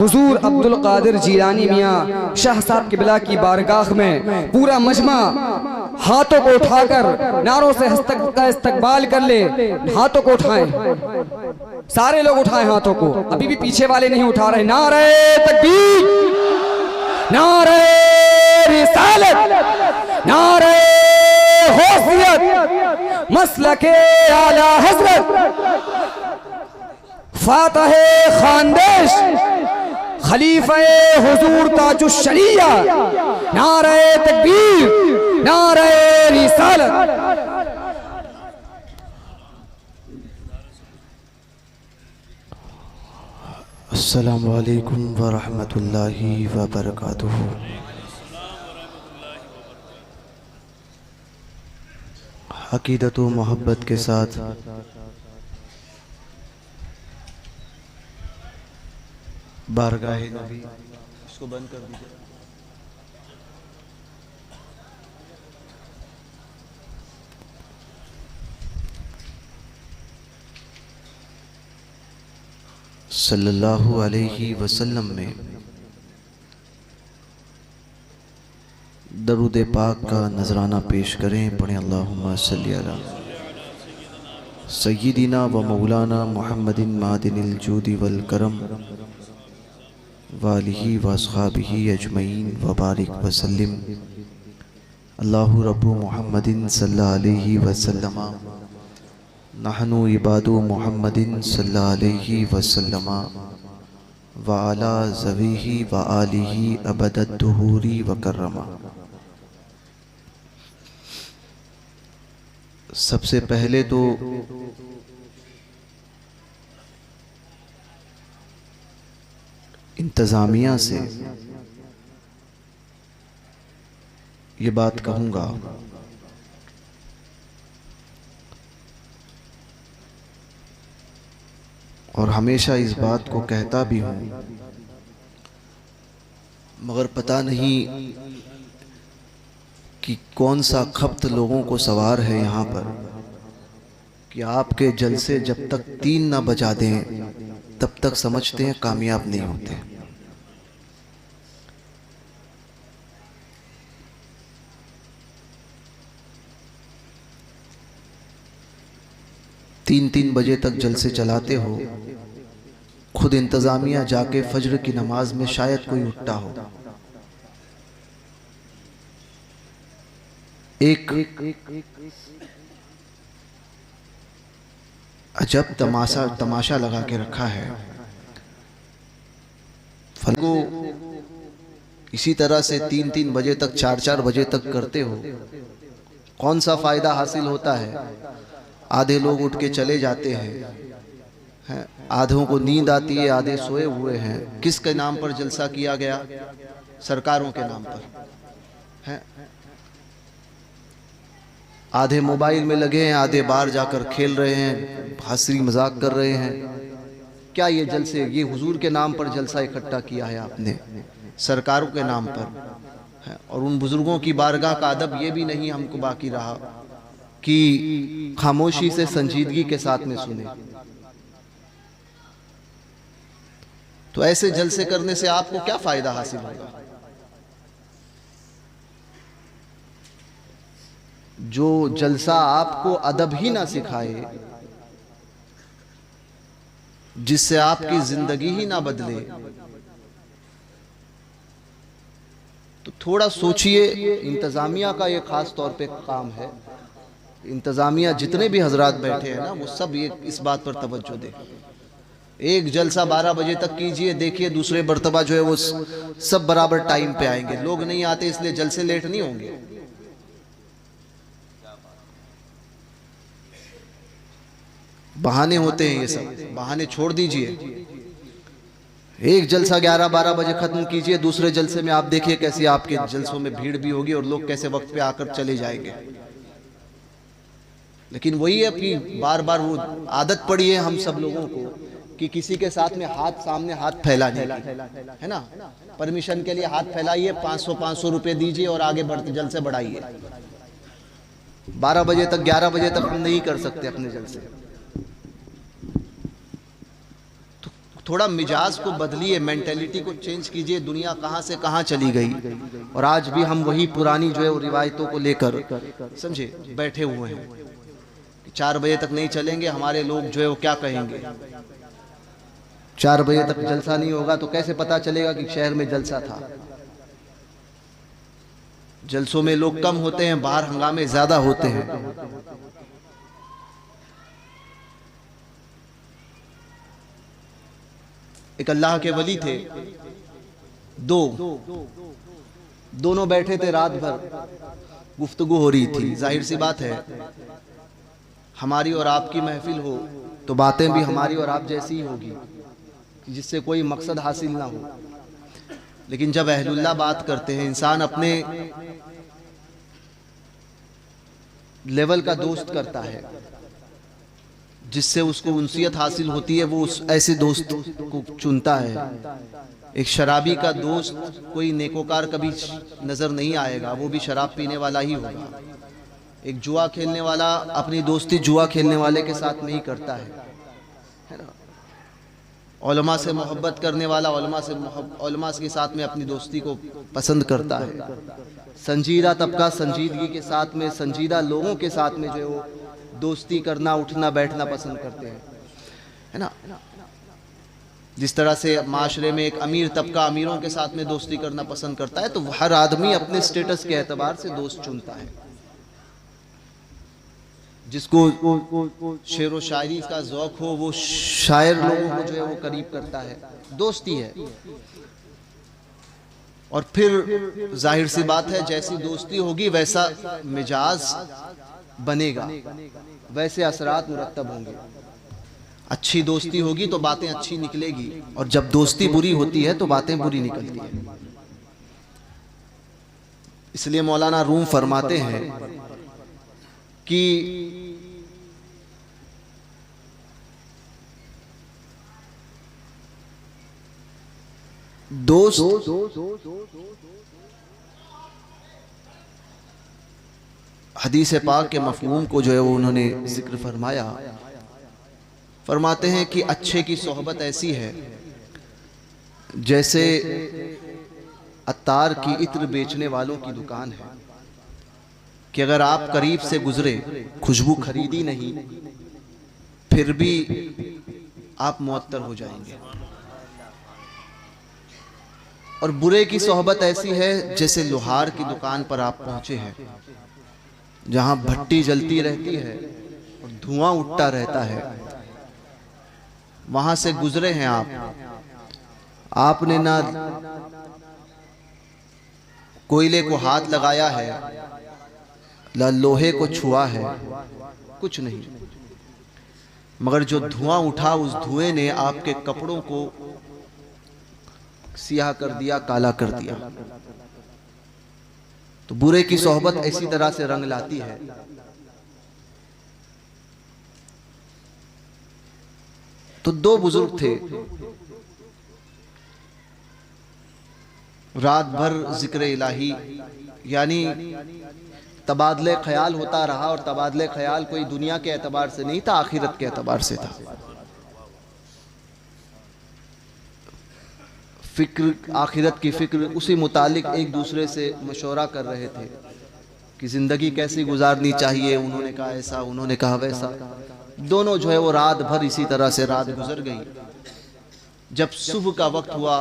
हुजूर अब्दुल कादिर जीलानी मियाँ शाह साहब क़िबला की बारगाह में पूरा मजमा हाथों को उठाकर नारों से का इस्तकबाल कर ले। हाथों को उठाएं, सारे लोग उठाएं हाथों को। अभी भी पीछे वाले नहीं उठा रहे। नारे तकबीर, नारे रिसालत, नारे गौसियत, मसलके आला हज़रत, फातह खानदेश, खलीफे हुजूर ताजुश शरिया। नारे तकबीर, नारे रिसालत। अस्सलामु अलैकुम व रहमतुल्लाहि व बरकातुहू। अक़ीदत व मोहब्बत के साथ बारगाह नबी, इसको बंद कर दीजिए। सल्लल्लाहु अलैहि वसल्लम में दरूद पाक का नजराना पेश करें। पढ़ें अल्लाहुम्मा सल्ली अला सय्यिदिना व मौलाना मुहम्मदिन मादिनिल जूदी वल करम वालिही व अस्हाबिही अजमईन व बारिक वसल्लिम। अल्लाहु रब्बु मुहम्मदिन सल्लल्लाहु अलैहि वसल्लम नहनु इबादु मुहम्मदिन सल्लल्लाहु अलैहि वसल्लम व अला ज़वीही व आलिही अबदद दुहूरी व कररमा। सबसे पहले तो इंतज़ामिया से ये बात कहूँगा, और हमेशा इस बात को कहता भी हूँ, मगर पता नहीं कि कौन सा खप्त लोगों को सवार है यहाँ पर कि आपके जलसे जब तक 3 ना बजा दें तब तक समझते हैं कामयाब नहीं होते। तीन बजे तक जलसे चलाते हो, खुद इंतजामिया जाके फज्र की नमाज में शायद कोई उठता हो। एक अजब तमाशा लगा के रखा है। फलो इसी तरह से 3 बजे तक 4 बजे तक करते हो, कौन सा फायदा हासिल होता है? आधे लोग उठ के चले जाते हैं, आधों को नींद आती है, आधे सोए हुए हैं। किसके नाम पर जलसा किया गया? सरकारों के नाम पर है। आधे मोबाइल में लगे हैं, आधे बाहर जाकर खेल रहे हैं, हंसी मजाक कर रहे हैं। क्या ये जलसे, ये हुजूर के नाम पर जलसा इकट्ठा किया है आपने, सरकारों के नाम पर है। और उन बुजुर्गों की बारगाह का अदब ये भी नहीं हमको बाकी रहा कि खामोशी से संजीदगी के साथ में सुने। तो ऐसे जलसे करने से आपको क्या फायदा हासिल होगा? जो जलसा आपको अदब ही ना सिखाए, जिससे आपकी जिंदगी ही ना बदले, तो थोड़ा सोचिए। इंतजामिया का ये खास तौर पे काम है। इंतजामिया जितने भी हजरात बैठे हैं ना, वो सब ये इस बात पर तवज्जो दे। एक जलसा 12 बजे तक कीजिए, देखिए दूसरे मर्तबा जो है वो सब बराबर टाइम पे आएंगे। लोग नहीं आते इसलिए जलसे लेट नहीं होंगे। बहाने होते हैं, ये सब बहाने छोड़ दीजिए। एक जलसा 11-12 बजे खत्म कीजिए, दूसरे जलसे में आप देखिए कैसी आपके जलसों में भीड़ भी होगी और लोग कैसे वक्त पे आकर चले जाएंगे। लेकिन वही है कि बार बार वो आदत पड़ी है हम सब लोगों को कि किसी के साथ में सामने हाथ फैलाने की, है ना। परमिशन के लिए हाथ फैलाइए, 500 रुपए दीजिए और आगे बढ़ते जलसे बढ़ाइए। 12 बजे तक 11 बजे तक हम नहीं कर सकते अपने जलसे। थोड़ा मिजाज को बदलिए, मेंटेलिटी को चेंज कीजिए। दुनिया कहाँ से कहाँ चली गई और आज भी हम वही पुरानी जो है वो रिवायतों को लेकर समझे बैठे हुए हैं कि 4 बजे तक नहीं चलेंगे, हमारे लोग जो है वो क्या कहेंगे। 4 बजे तक जलसा नहीं होगा तो कैसे पता चलेगा कि शहर में जलसा था। जलसों में लोग कम होते हैं, बाहर हंगामे ज्यादा होते हैं। एक अल्लाह के वली थे, दोनों बैठे थे, रात भर गुफ्तगू हो रही थी। जाहिर सी बात है हमारी और आपकी महफिल हो तो बातें भी हमारी और आप जैसी ही होगी, जिससे कोई मकसद हासिल ना हो। लेकिन जब अहलुल्लाह बात करते हैं, इंसान अपने लेवल का दोस्त करता है जिससे उसको उनसियत हासिल होती है, वो उस ऐसे दोस्त को चुनता है। एक शराबी का दोस्त कोई नेकोकार कभी नजर नहीं आएगा, वो भी शराब पीने वाला ही होगा। एक जुआ खेलने वाला अपनी दोस्ती जुआ खेलने वाले के साथ नहीं करता है ना। उलमा से मोहब्बत करने वाला उलमा के साथ में अपनी दोस्ती को पसंद करता है। संजीदा तबका संजीदगी के साथ में, संजीदा लोगों के साथ में जो है वो दोस्ती करना, उठना बैठना पसंद करते हैं, है ना। जिस तरह से माशरे में एक अमीर तबका अमीरों के साथ में दोस्ती करना पसंद करता है, तो हर आदमी अपने स्टेटस के एतबार से दोस्त चुनता है। जिसको शेर व शायरी का ज़ौक़ हो वो शायर लोगों को जो है वो करीब करता है, दोस्ती है। और फिर जाहिर सी बात है जैसी दोस्ती होगी वैसा मिजाज बनेगा, वैसे असरात मुरत्तब होंगे। अच्छी दोस्ती होगी तो बातें अच्छी निकलेगी, और जब दोस्ती बुरी होती है तो बातें बुरी निकलती हैं। इसलिए मौलाना रूम फरमाते हैं कि दोस्त हदीस पाक के मफ़हूम को जो है वो उन्होंने जिक्र फरमाया। फरमाते हैं कि अच्छे की सोहबत ऐसी है जैसे अत्तार की इत्र बेचने वालों की दुकान है कि अगर आप करीब से गुजरे, खुशबू खरीदी नहीं, फिर भी आप मुअत्तर हो जाएंगे। और बुरे की सोहबत ऐसी है जैसे लोहार की दुकान पर आप पहुंचे हैं, जहां भट्टी जलती रहती है और धुआं उठता रहता है, वहां से गुजरे हैं आपने ना कोयले को हाथ लगाया है, ना लोहे को छुआ है, कुछ नहीं, मगर जो धुआं उठा उस धुएं ने आपके कपड़ों को सियाह कर दिया, काला कर दिया। तो बुरे की सोहबत ऐसी तरह से रंग लाती है। तो 2 बुजुर्ग थे, रात भर जिक्र इलाही यानी तबादले ख्याल होता रहा, और तबादले ख्याल कोई दुनिया के एतबार से नहीं था, आखिरत के एतबार से था। फिक्र, आखिरत की फिक्र, उसी मुतालिक एक दूसरे से मशवरा कर रहे थे कि ज़िंदगी कैसी गुजारनी चाहिए। उन्होंने कहा ऐसा, उन्होंने कहा वैसा। दोनों जो है वो रात भर इसी तरह से रात गुजर गई। जब सुबह का वक्त हुआ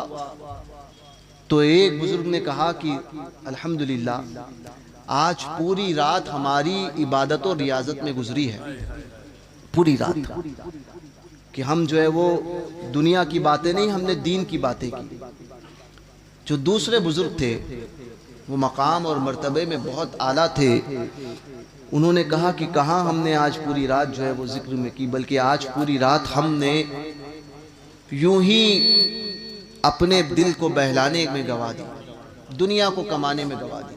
तो एक बुजुर्ग ने कहा कि अल्हम्दुलिल्लाह, आज पूरी रात हमारी इबादत और रियाजत में गुजरी है। पूरी रात कि हम जो है वो दुनिया की बातें नहीं, हमने दीन की बातें की। जो दूसरे बुजुर्ग थे वो मकाम और मर्तबे में बहुत आला थे। उन्होंने कहा कि कहाँ हमने आज पूरी रात जो है वो जिक्र में की, बल्कि आज पूरी रात हमने यूं ही अपने दिल को बहलाने में गवा दी, दुनिया को कमाने में गवा दी।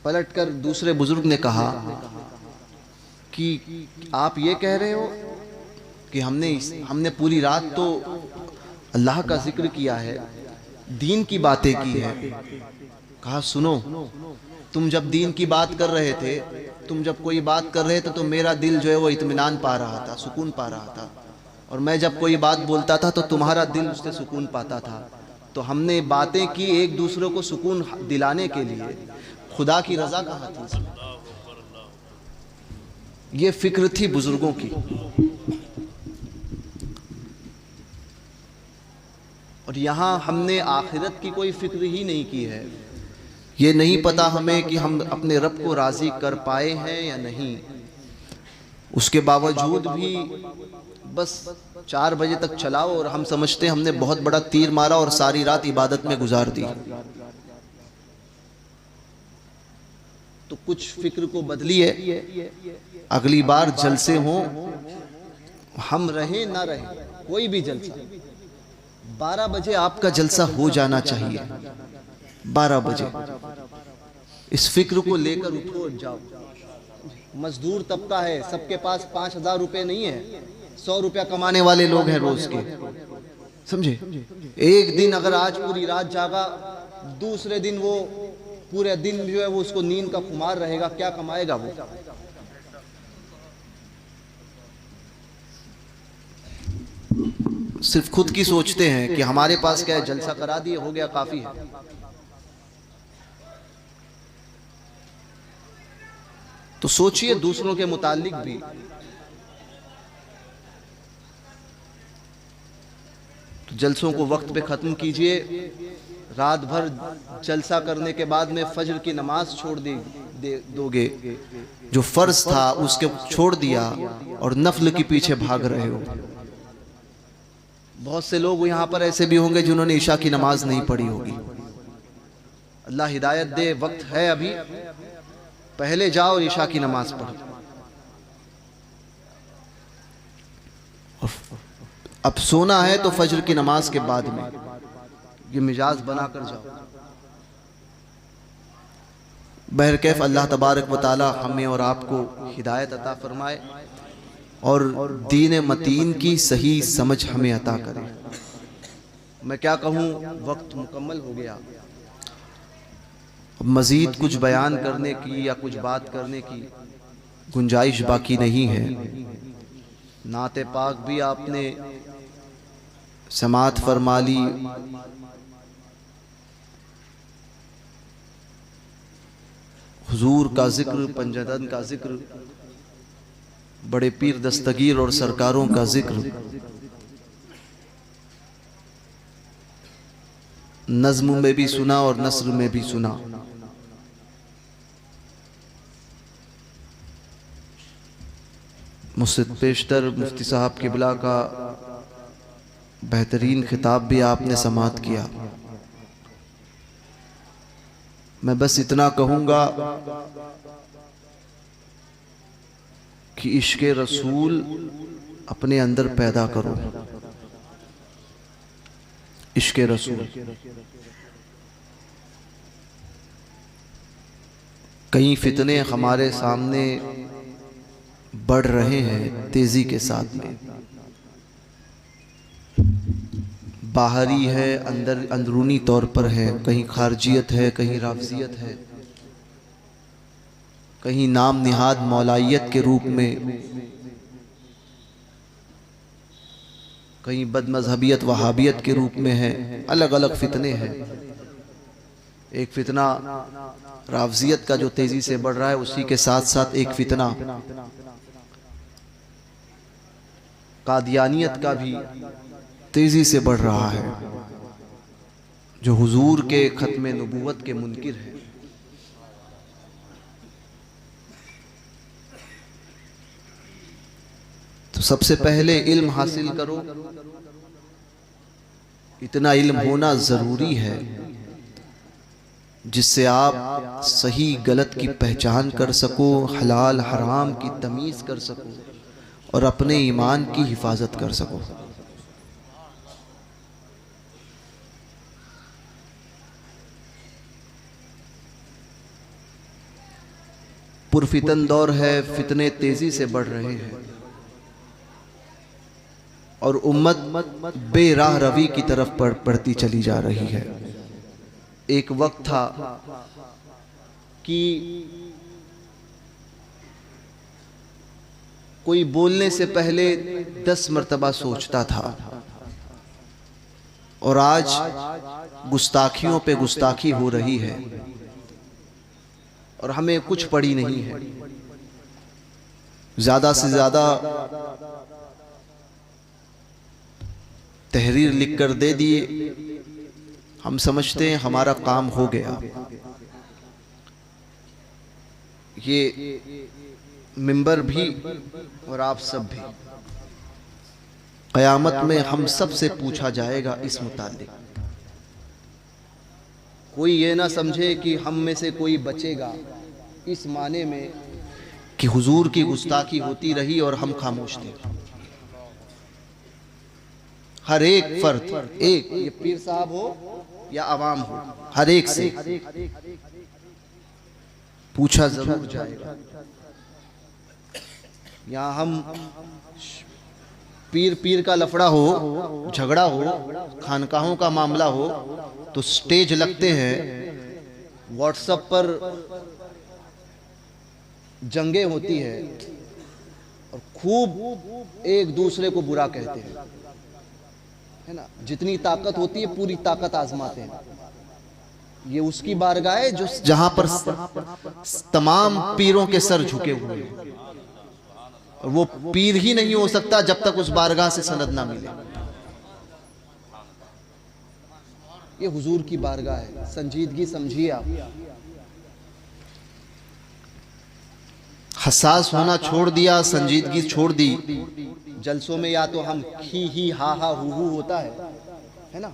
पलटकर दूसरे बुजुर्ग ने कहा कि आप ये कह रहे हो कि हमने पूरी रात तो अल्लाह का जिक्र किया है, दीन की बातें की है। कहा सुनो, तुम जब दीन की बात कर रहे थे, तुम जब कोई बात कर रहे थे तो मेरा दिल जो है वो इत्मीनान पा रहा था, सुकून पा रहा था। और मैं जब कोई बात बोलता था तो तुम्हारा दिल उससे सुकून पाता था। तो हमने बातें की एक दूसरे को सुकून दिलाने के लिए। खुदा की रजा कहाँ थी इसमें? ये फिक्र थी बुजुर्गों की। और यहाँ हमने आखिरत की कोई फिक्र ही नहीं की है। ये नहीं पता हमें कि हम अपने रब को राजी कर पाए हैं या नहीं। उसके बावजूद भी बस 4 बजे तक चलाओ और हम समझते हैं हमने बहुत बड़ा तीर मारा और सारी रात इबादत में गुजार दी। तो कुछ फिक्र को बदलिए। अगली बार जलसे हों, हम रहें ना रहें, कोई भी जलसा 12 बजे आपका जलसा हो जाना चाहिए। 12 बजे इस फिक्र को लेकर उठो और जाओ। मजदूर तबका है, सबके पास 5000 रुपए नहीं है। 100 रुपया कमाने वाले लोग हैं रोज के, समझे। एक दिन अगर आज पूरी रात जागा, दूसरे दिन वो पूरे दिन जो है वो उसको नींद का खुमार रहेगा, क्या कमाएगा वो? सिर्फ खुद की सोचते हैं कि हमारे पास क्या है, जलसा करा दिए, हो गया, काफी है। तो सोचिए दूसरों के मुतालिक भी। तो जलसों को वक्त पे ख़त्म कीजिए। रात भर जलसा करने के बाद में फजर की नमाज छोड़ दोगे, जो फ़र्ज था उसके छोड़ दिया और नफल के पीछे भाग रहे हो। बहुत से लोग यहाँ पर ऐसे भी होंगे जिन्होंने ईशा की नमाज नहीं पढ़ी होगी। अल्लाह हिदायत दे, वक्त है अभी, पहले जाओ ईशा की नमाज पढ़ो। अब सोना है तो फजर की नमाज के बाद में ये मिजाज बनाकर जाओ। बहरकैफ अल्लाह तबारक व तआला हमें और आपको हिदायत अता फरमाए और दीन मतीन की सही समझ हमें अता करे। मैं क्या कहूँ, वक्त मुकम्मल हो गया। मज़ीद कुछ बयान करने की या कुछ बात करने की गुंजाइश बाकी नहीं है। नाते पाक भी आपने समात फरमा ली, हुजूर का जिक्र, पंजतन का जिक्र, बड़े पीर दस्तगीर और सरकारों का जिक्र, नज़्म में भी सुना और नस्र में भी सुना। मुझसे पेशतर मुफ्ती साहब क़िबला का बेहतरीन खिताब भी आपने समात किया। मैं बस इतना कहूँगा कि इश्क़े रसूल अपने अंदर पैदा करो। इश्क़े रसूल। कई फितने हमारे सामने बढ़ रहे हैं तेजी के साथ में। बाहरी है, अंदरूनी तौर पर है, कहीं खारजियत है, कहीं राफजियत है, कहीं नाम निहाद मौलाइयत के रूप में, कहीं बदमजहबियत वहाबियत के रूप में है। अलग अलग फितने हैं। एक फितना राफजियत का जो तेजी से बढ़ रहा है, उसी के साथ साथ एक फितना कादियानियत का भी तेजी से बढ़ रहा है, जो हुजूर के खत्म नबूवत के मुनकिर है। तो सबसे पहले इल्म हासिल करो। इतना इल्म होना ज़रूरी है जिससे आप सही गलत की पहचान कर सको, हलाल हराम की तमीज़ कर सको और अपने ईमान की हिफाजत कर सको। पुरफितन दौर है, फितने तेजी से बढ़ रहे हैं और उम्मत बेराह रवी की तरफ बढ़ती चली जा रही है। एक वक्त था कि कोई बोलने से पहले 10 मर्तबा सोचता था, और आज गुस्ताखियों पे गुस्ताखी हो रही है और हमें कुछ पड़ी नहीं है। ज्यादा से ज्यादा तहरीर लिख कर दे दिए, हम समझते हैं हमारा काम हो गया। ये मिंबर भी और आप सब भी, क़यामत में हम सब से पूछा जाएगा इस मुतालिक। कोई ये ना समझे कि हम में से कोई बचेगा, इस माने में कि हुजूर की गुस्ताखी होती रही और हम खामोश थे। हर एक फर्द, एक ये पीर साहब हो या आवाम हो, हर एक से पूछा जरूर जाएगा। यहाँ हम पीर का लफड़ा हो, झगड़ा हो, खानकाहों का मामला हो तो स्टेज लगते हैं, व्हाट्सएप पर जंगे होती है और खूब एक दूसरे को बुरा कहते हैं, है ना। जितनी ताकत होती है पूरी ताकत आजमाते हैं। ये उसकी बारगाह है जो जहां पर तमाम पीरों के सर झुके हुए हैं, और वो पीर ही नहीं हो सकता जब तक उस बारगाह से सनद ना मिले। ये हुजूर की बारगाह है, संजीदगी समझिए आप। हसास होना छोड़ दिया, संजीदगी छोड़ दी। जलसों में या तो हम ही हा हु होता है ना,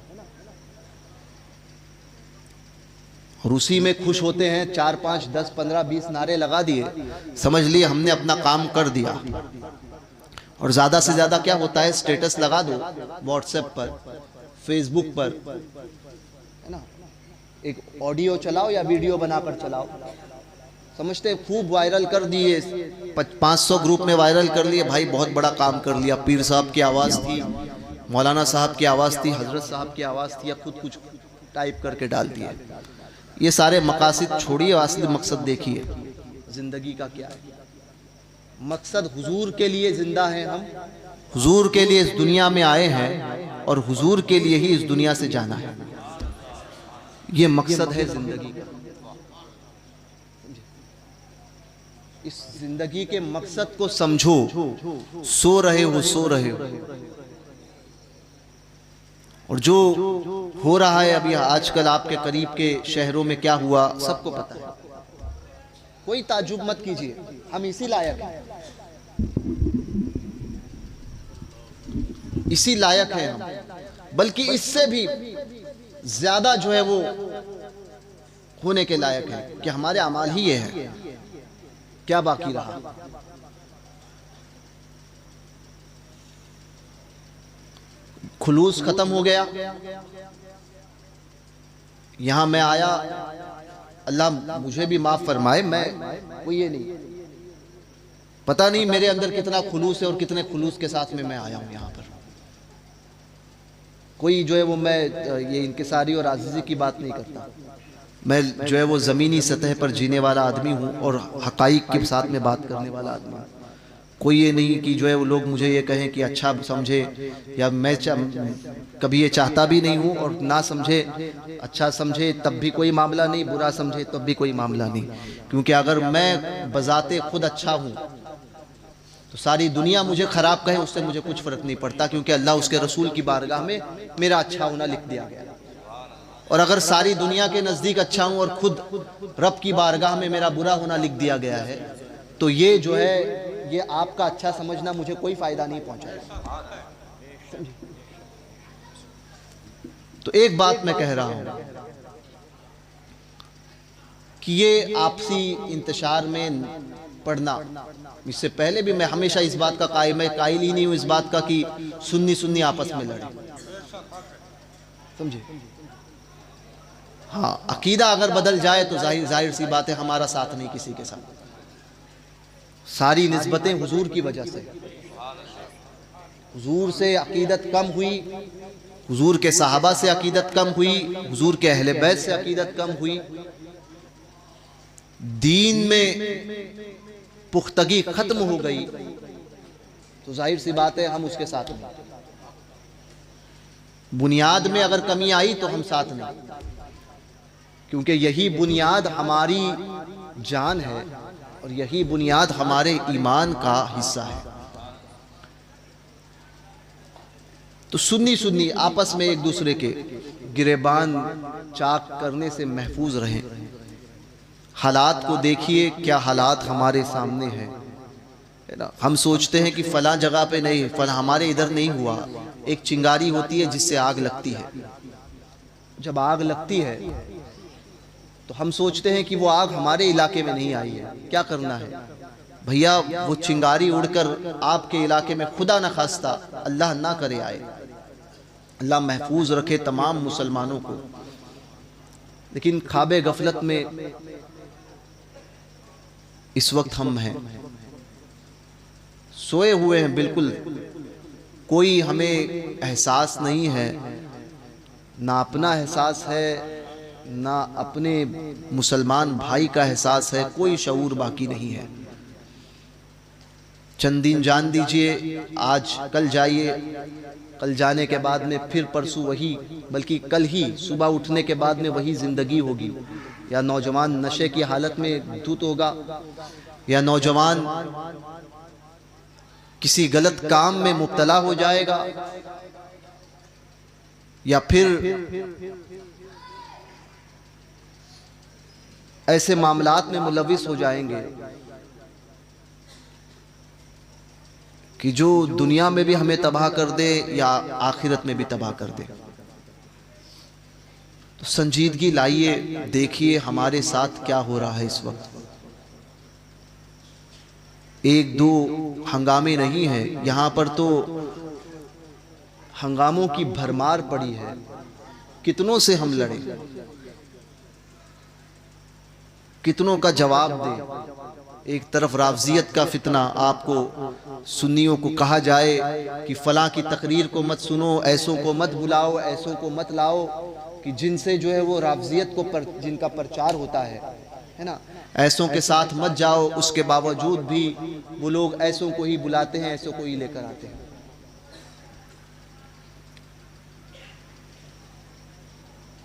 और उसी में खुश होते हैं। 4, 5, 10, 15, 20 नारे लगा दिए, समझ लिए हमने अपना काम कर दिया। और ज्यादा से ज्यादा क्या होता है, स्टेटस लगा दो व्हाट्सएप पर, फेसबुक पर, है ना। एक ऑडियो चलाओ या वीडियो बनाकर चलाओ, समझते खूब वायरल कर दिए, 500 ग्रुप में वायरल कर लिए। भाई बहुत बड़ा काम कर लिया। पीर साहब की आवाज़ थी, मौलाना साहब की आवाज़ थी, हजरत साहब की आवाज़ थी, या खुद कुछ टाइप करके डाल दिए। ये सारे मकासद छोड़िए, असली मकसद देखिए जिंदगी का क्या है। मकसद हुजूर के लिए जिंदा है, हम हुजूर के लिए इस दुनिया में आए हैं और हुजूर के लिए ही इस दुनिया से जाना है। ये मकसद है जिंदगी का। इस जिंदगी के मकसद को समझो। सो रहे हो, और जो हो रहा है अभी आजकल आपके करीब के शहरों में क्या हुआ सबको पता है। कोई ताज्जुब मत कीजिए, हम इसी लायक हैं, इसी लायक हैं हम, बल्कि इससे भी ज्यादा जो है वो होने के लायक है कि हमारे अमाल ही ये है। क्या बाकी रहा? खुलूस खत्म हो गया। यहां मैं आया, अल्लाह मुझे भी माफ फरमाए, मैं कोई ये नहीं, पता नहीं मेरे अंदर कितना खुलूस है और कितने खुलूस के साथ में मैं आया हूं यहाँ पर। कोई जो है वो मैं ये इंकिसारी और आजिज़ी की बात नहीं करता। मैं जो है वो ज़मीनी सतह पर जीने वाला आदमी हूँ और हक़ाइक़ के साथ में बात करने वाला आदमी हूँ। कोई ये नहीं कि जो है वो लोग मुझे ये कहें कि अच्छा समझे, या मैं कभी ये चाहता भी नहीं हूँ, और ना समझे अच्छा समझे तब भी कोई मामला नहीं, बुरा समझे तब भी कोई मामला नहीं। क्योंकि अगर मैं बज़ाते खुद अच्छा हूँ तो सारी दुनिया मुझे ख़राब कहे, उससे मुझे कुछ फ़र्क नहीं पड़ता, क्योंकि अल्लाह उसके रसूल की बारगाह में मेरा अच्छा होना लिख दिया गया। और अगर सारी दुनिया के नज़दीक अच्छा हूँ और खुद रब की बारगाह में मेरा बुरा होना लिख दिया गया है, तो ये जो है ये आपका अच्छा समझना मुझे कोई फ़ायदा नहीं पहुँचाएगा। तो एक बात मैं कह रहा हूँ कि ये आपसी इंतशार में पढ़ना, इससे पहले भी मैं हमेशा इस बात का कायल ही नहीं हूँ इस बात का कि सुन्नी आपस में लड़े, समझे। हाँ, अकीदा अगर बदल जाए तो जाहिर सी बात है हमारा साथ नहीं किसी के साथ। सारी निस्बतें हुजूर की वजह से, हुजूर से अकीदत कम हुई, हुजूर के सहाबा से अकीदत कम हुई, हुजूर के अहले बैत से अकीदत कम हुई, दीन में पुख्तगी खत्म हो गई, तो जाहिर सी बात है हम उसके साथ नहीं। बुनियाद में अगर कमी आई तो हम साथ नहीं, क्योंकि यही बुनियाद हमारी जान है और यही बुनियाद हमारे ईमान का हिस्सा है। तो सुन्नी सुन्नी आपस में एक दूसरे के गिरेबान चाक करने से महफूज रहें। हालात को देखिए, क्या हालात हमारे सामने हैं, है ना। हम सोचते हैं कि फलां जगह पे नहीं, फलां हमारे इधर नहीं हुआ। एक चिंगारी होती है जिससे आग लगती है, जब आग लगती है तो हम सोचते हैं कि वो आग हमारे इलाके में नहीं आई है। क्या करना है भैया, वो चिंगारी उड़कर आपके इलाके में खुदा न खास्ता, अल्लाह ना करे आए, अल्लाह महफूज रखे तमाम मुसलमानों को। लेकिन ख्वाबे गफलत में इस वक्त हम हैं, सोए हुए हैं बिल्कुल। कोई हमें एहसास नहीं है, ना अपना एहसास है, ना अपने मुसलमान भाई का एहसास है, कोई शऊर बाकी नहीं है। चंद दिन जान दीजिए, आज कल जाइए, कल जाने के बाद में फिर परसों वही, बल्कि कल ही सुबह उठने के बाद में वही ज़िंदगी होगी। या नौजवान नशे की हालत में धुत होगा, या नौजवान किसी गलत काम में मुब्तला हो जाएगा, या फिर ऐसे मामलात में मुलविस हो जाएंगे कि जो दुनिया में भी हमें तबाह कर दे या आखिरत में भी तबाह कर दे। तो संजीदगी लाइए, देखिए हमारे साथ क्या हो रहा है इस वक्त। एक दो हंगामे नहीं है, यहाँ पर तो हंगामों की भरमार पड़ी है। कितनों से हम लड़े, कितनों का जवाब दे। एक तरफ रावजियत का फितना, आपको सुन्नियों को कहा जाए कि फलां की तकरीर को मत सुनो, ऐसों को मत बुलाओ, ऐसों को मत लाओ, कि जिनसे जो है वो रावजियत को जिनका प्रचार होता है ना, ऐसों के साथ मत जाओ। उसके बावजूद भी वो लोग ऐसों को ही बुलाते हैं, ऐसों को ही लेकर आते हैं।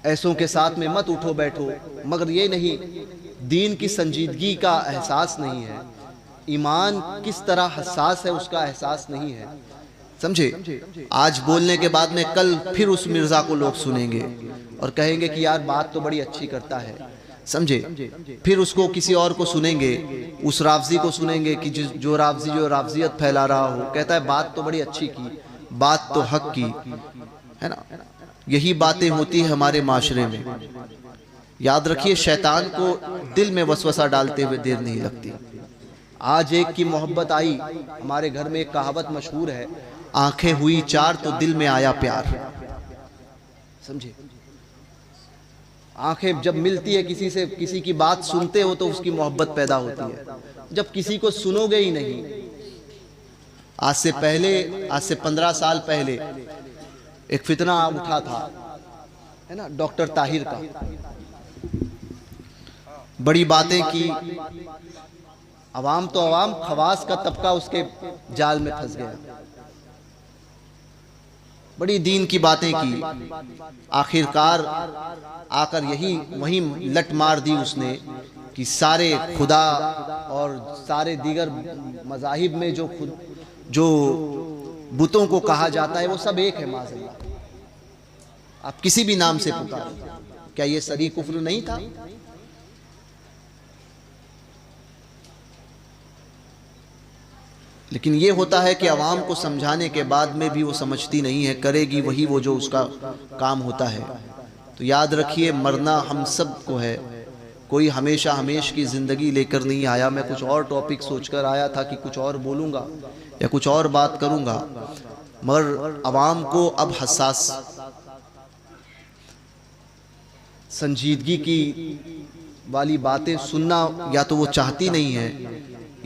ऐसों के साथ में मत उठो बैठो, मगर ये नहीं, दीन की संजीदगी का एहसास नहीं है, ईमान किस तरह हसास है उसका एहसास नहीं है। समझे, आज बोलने के बाद में कल फिर उस मिर्जा को लोग सुनेंगे और कहेंगे कि यार बात तो बड़ी अच्छी करता है। समझे, फिर उसको किसी और को सुनेंगे, उस रावजी को सुनेंगे कि जो रावजी जो रावजियत फैला रहा हो, कहता है बात तो बड़ी अच्छी की, बात तो हक की, है ना। यही बातें होती है हमारे माशरे में। याद रखिए, शैतान को दिल में वसवसा डालते हुए देर नहीं लगती। आज एक की मोहब्बत आई, हमारे घर में एक कहावत मशहूर है, आंखें हुई चार तो दिल में आया प्यार। समझे, आंखें जब मिलती है किसी से, किसी की बात सुनते हो तो उसकी मोहब्बत पैदा होती है। जब किसी को सुनोगे ही नहीं, आज से 15 साल पहले एक फितना उठा था, है ना, डॉक्टर ताहिर का। बड़ी बातें की, अवाम तो अवाम, खवास का तबका उसके जाल में फंस गया। बड़ी दीन की बातें की, आखिरकार आकर यही वहीं लट मार दी उसने कि सारे खुदा और सारे दीगर मज़ाहिब में जो बुतों को कहा जाता है वो सब एक है। माज़अल्लाह, आप किसी भी नाम से पुकारो, क्या ये सरी कुफ्र नहीं था? लेकिन ये होता है कि आवाम को समझाने के बाद में भी वो समझती नहीं है, करेगी वही वो जो उसका काम होता है। तो याद रखिए, मरना हम सब को है, कोई हमेशा हमेश की ज़िंदगी लेकर नहीं आया। मैं कुछ और टॉपिक सोचकर आया था कि कुछ और बोलूँगा या कुछ और बात करूँगा, मगर आवाम को अब हसास संजीदगी की वाली बातें सुनना या तो वो चाहती नहीं है,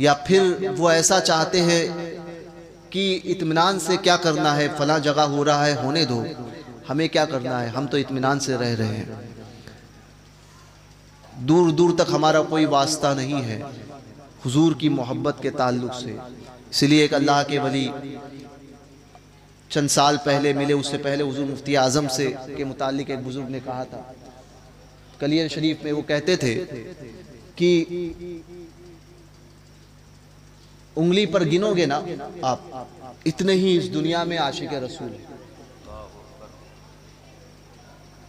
या फिर वो ऐसा चाहते हैं कि इत्मीनान से क्या करना है, फला जगह हो रहा है होने दो, हमें क्या करना है, हम तो इत्मीनान से रह रहे हैं। दूर दूर तक हमारा कोई वास्ता नहीं है हुजूर की मोहब्बत के ताल्लुक से। इसलिए एक अल्लाह के वली चंद साल पहले मिले, उससे पहले हुजूर मुफ्ती आज़म से के मुतालिक एक बुजुर्ग ने कहा था, कलियर शरीफ में वो कहते थे कि उंगली पर गिनोगे ना आप, इतने ही इस दुनिया में आशिक रसूल है,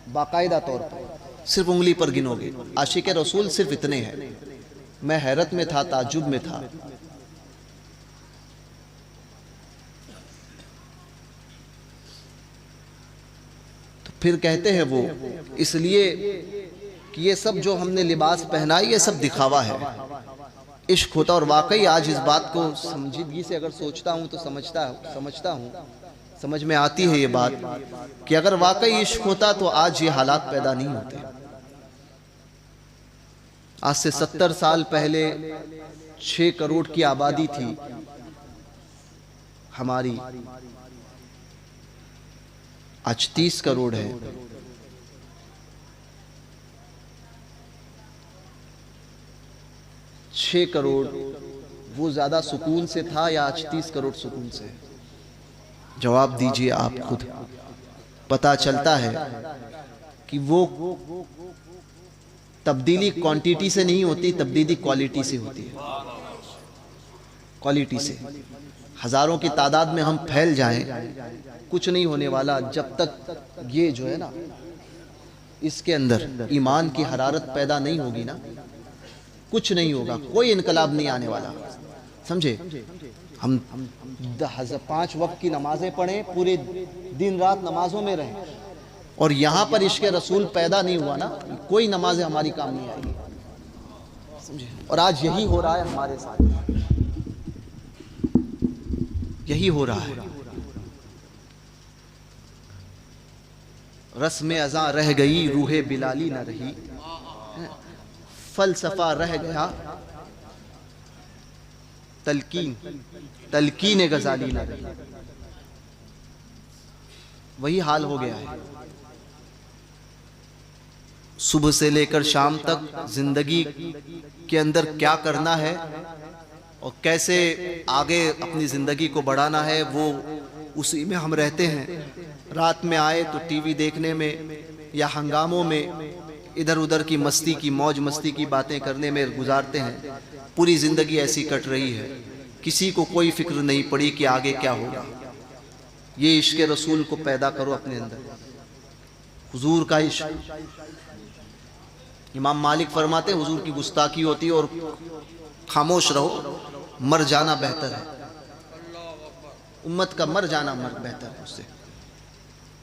बाकायदा तौर पर सिर्फ उंगली पर गिनोगे आशिक रसूल सिर्फ इतने हैं। मैं हैरत में था, ताज्जुब में था। तो फिर कहते हैं वो इसलिए कि ये सब जो हमने लिबास पहना है ये सब दिखावा है, इश्क होता। और वाकई आज इस बात को संजीदगी से अगर सोचता हूँ तो समझता हूँ, समझ में आती है ये बात कि अगर वाकई इश्क होता तो आज ये हालात पैदा नहीं होते। आज से 70 साल पहले 6 करोड़ की आबादी थी हमारी, आज 30 करोड़ है। छह करोड़ वो ज्यादा सुकून से था या आज 30 करोड़ सुकून से? जवाब दीजिए आप खुद। पता चलता है कि वो तब्दीली क्वांटिटी से नहीं होती, तब्दीली क्वालिटी से होती है। क्वालिटी से हजारों की तादाद में हम फैल जाएं, कुछ नहीं होने वाला जब तक ये जो है ना इसके अंदर ईमान की हरारत पैदा नहीं होगी ना, कुछ नहीं होगा, कोई इनकलाब नहीं आने वाला। समझे? हम 5 वक्त की नमाजें पढ़ें, पूरे दिन रात नमाजों में रहें, और यहाँ पर इश्क़ रसूल पैदा नहीं हुआ ना, कोई नमाजें हमारी काम नहीं आएगी। समझे? और आज यही हो रहा है हमारे साथ, यही हो रहा है। रस्म अज़ां रह गई, रूहे बिलाली न रही, फलसफा रह गया, तलकीन गजाली न रही। वही हाल हो गया है। सुबह से लेकर शाम तक जिंदगी के अंदर क्या करना है और कैसे आगे अपनी जिंदगी को बढ़ाना है, वो उसी में हम रहते हैं। रात में आए तो टीवी देखने में या हंगामों में इधर उधर की मस्ती की, मौज मस्ती की बातें करने में गुजारते हैं। पूरी जिंदगी ऐसी कट रही है, किसी को कोई फिक्र नहीं पड़ी कि आगे क्या होगा। ये इश्क़ रसूल को पैदा करो अपने अंदर, हुजूर का इश्क। इमाम मालिक फरमाते हैं हुजूर की गुस्ताखी होती है और खामोश रहो, मर जाना बेहतर है। उम्मत का मर जाना बेहतर है उससे।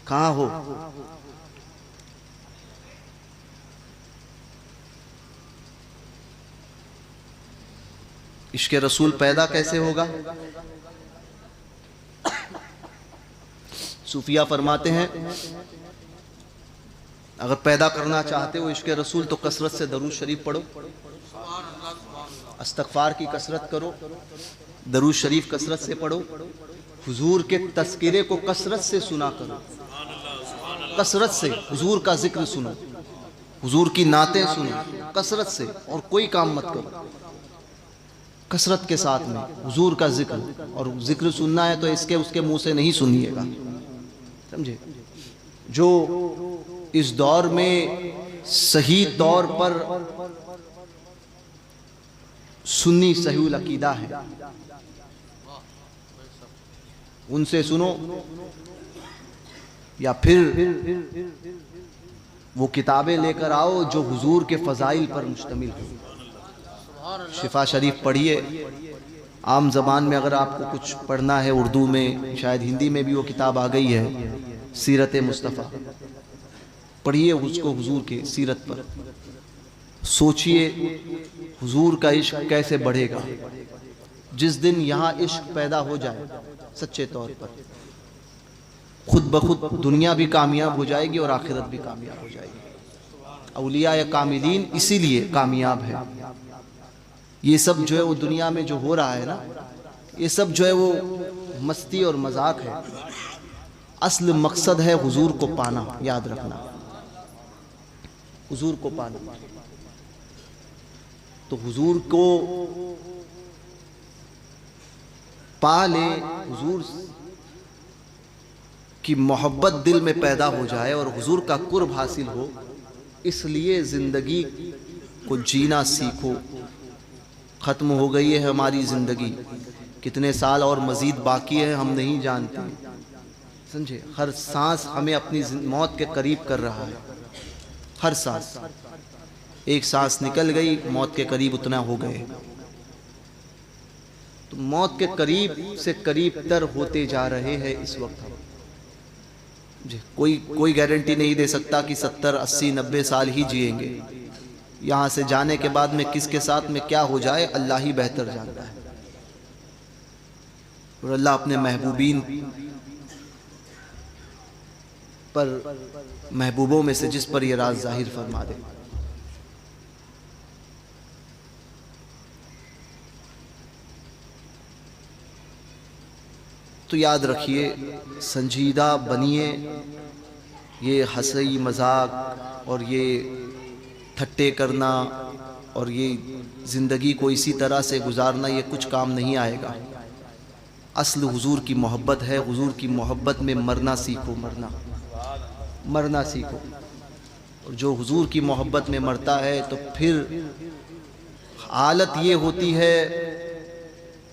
कहाँ हो? इश्क़ रसूल पैदा कैसे होगा? सूफिया फरमाते हैं अगर पैदा करना चाहते हो इश्क़ रसूल तो कसरत से दरूद शरीफ पढ़ो, इस्तग़फ़ार की कसरत करो, दरूद शरीफ कसरत से पढ़ो, हुजूर के तज़किरे को कसरत से सुना करो, कसरत से हुजूर का जिक्र सुनो, हुजूर की नातें सुनो कसरत से, और कोई काम मत करो, कसरत के साथ में हुजूर का जिक्र। और जिक्र सुनना है तो इसके उसके मुंह से नहीं सुनिएगा। समझे? जो इस दौर में सही तौर पर सुन्नी सहीउल अकीदा है उनसे सुनो, या फिर वो किताबें लेकर आओ जो हुजूर के फ़ज़ाइल पर मुश्तमिल हो। शिफा शरीफ पढ़िए। आम ज़बान में अगर आपको कुछ पढ़ना है, उर्दू में, शायद हिंदी में भी वो किताब आ गई है, सीरत मुस्तफ़ा, पढ़िए उसको, हुजूर की सीरत पर सोचिए हुजूर का इश्क कैसे बढ़ेगा। जिस दिन यहाँ इश्क पैदा हो जाए सच्चे तौर पर, खुद ब खुद दुनिया भी कामयाब हो जाएगी और आखिरत भी कामयाब हो जाएगी। औलिया या कामिलीन इसीलिए कामयाब है। ये सब जो है वो दुनिया में जो हो रहा है ना, ये सब जो है वो मस्ती और मजाक है। असल मकसद है हुजूर को पाना, याद रखना, हुजूर को पाना। तो हुजूर को पा लें, हुजूर की मोहब्बत दिल में पैदा हो जाए और हुजूर का कुर्ब हासिल हो, इसलिए ज़िंदगी को जीना सीखो। ख़त्म हो गई है हमारी ज़िंदगी, कितने साल और मज़ीद बाकी है हम नहीं जानते, समझे। हर सांस हमें अपनी मौत के करीब कर रहा है, हर सांस। एक सांस निकल गई, मौत के करीब उतना हो गए। तो मौत के करीब से करीब तर होते जा रहे हैं इस वक्त हम जी। कोई गारंटी नहीं दे सकता कि 70, 80, 90 साल ही जिएंगे। यहाँ से जाने के बाद में किसके साथ में क्या हो जाए अल्लाह ही बेहतर जानता है। और अल्लाह अपने महबूबीन पर, महबूबों में से जिस पर ये राज जाहिर फरमा दे। तो याद रखिए, संजीदा बनिए। ये हंसी मजाक और ये ठट्टे करना और ये ज़िंदगी को इसी तरह से गुजारना, ये कुछ काम नहीं आएगा। असल हुजूर की मोहब्बत है। हुजूर की मोहब्बत में मरना सीखो, मरना सीखो। और जो हुजूर की मोहब्बत में मरता है तो फिर हालत ये होती है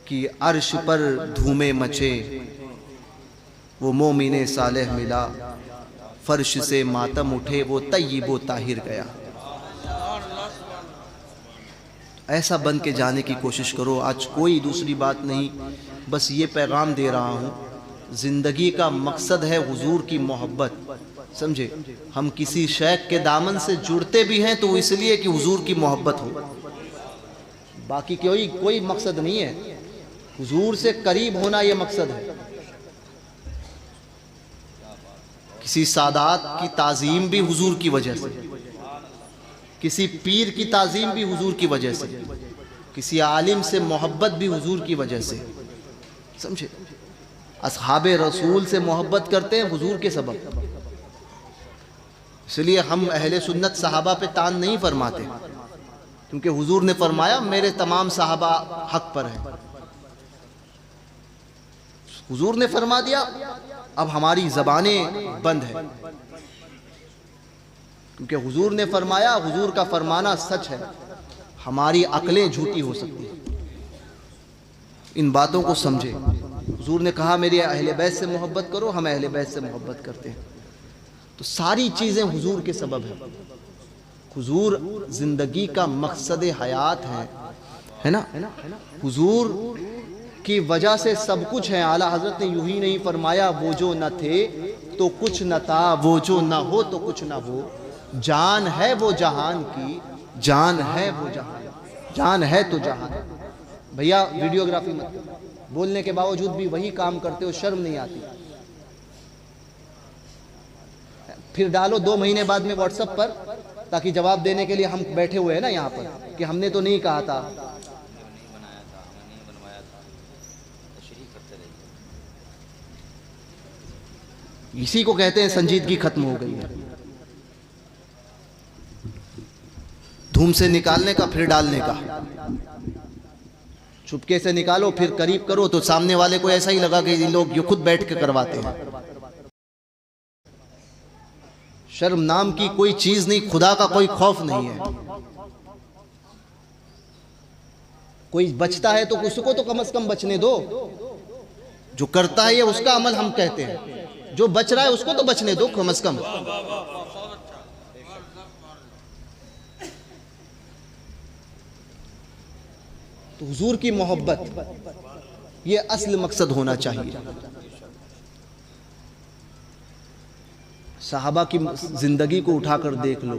कि अर्श पर धूमें मचे, वो मोमिने सालेह मिला, फर्श से मातम उठे, वो तय्यिब व ताहिर गया। ऐसा बन के जाने की कोशिश करो। आज कोई दूसरी बात नहीं, बस ये पैगाम दे रहा हूँ, ज़िंदगी का मकसद है हुजूर की मोहब्बत, समझे। हम किसी शेख के दामन से जुड़ते भी हैं तो इसलिए कि हुजूर की मोहब्बत हो, बाकी कोई मकसद नहीं है। हुजूर से करीब होना ये मकसद है। किसी सादात की ताज़ीम भी हुजूर की वजह से, किसी पीर की ताज़ीम भी हुजूर की वजह से, किसी आलिम से मोहब्बत भी हुजूर की वजह से, समझे। असहाबे रसूल से मोहब्बत करते हैं हुजूर के सबब। इसलिए हम अहले सुन्नत सहाबा पे तान नहीं फरमाते, क्योंकि हुजूर ने फरमाया मेरे तमाम सहाबा हक पर हैं। हुजूर ने फरमा दिया, अब हमारी ज़बानें बंद है, क्योंकि हुजूर ने फरमाया, हुजूर का फरमाना सच है, हमारी अक्लें झूठी हो सकती हैं। इन बातों को समझे। हुजूर ने कहा मेरे अहले बैत से मोहब्बत करो, हम अहले बैत से मोहब्बत करते हैं। तो सारी चीज़ें हुजूर के सबब हैं। हुजूर ज़िंदगी का मकसद हयात है ना। हुजूर की वजह से सब कुछ है। आला हजरत ने यूं ही नहीं फरमाया, वो जो न थे तो कुछ न था, वो जो न हो तो कुछ न हो, जान है वो जहान की, जान है वो जहान, जान है तो जहान। भैया वीडियोग्राफी मत करो, बोलने के बावजूद भी वही काम करते हो, शर्म नहीं आती। फिर डालो 2 महीने बाद में व्हाट्सएप पर, ताकि जवाब देने के लिए हम बैठे हुए हैं ना यहाँ पर, कि हमने तो नहीं कहा था। इसी को कहते हैं संजीदगी खत्म हो गई है। धूम से निकालने का, फिर डालने का। चुपके से निकालो फिर करीब करो, तो सामने वाले को ऐसा ही लगा कि ये लोग ये खुद बैठ के करवाते हैं। शर्म नाम की कोई चीज नहीं, खुदा का कोई खौफ नहीं है। कोई बचता है तो उसको तो कम से कम बचने दो। जो करता है ये उसका अमल हम कहते हैं, जो बच रहा है उसको तो बचने दो कम से कम। तो हुजूर की मोहब्बत ये असल मकसद होना चाहिए। सहाबा की जिंदगी को उठाकर देख लो।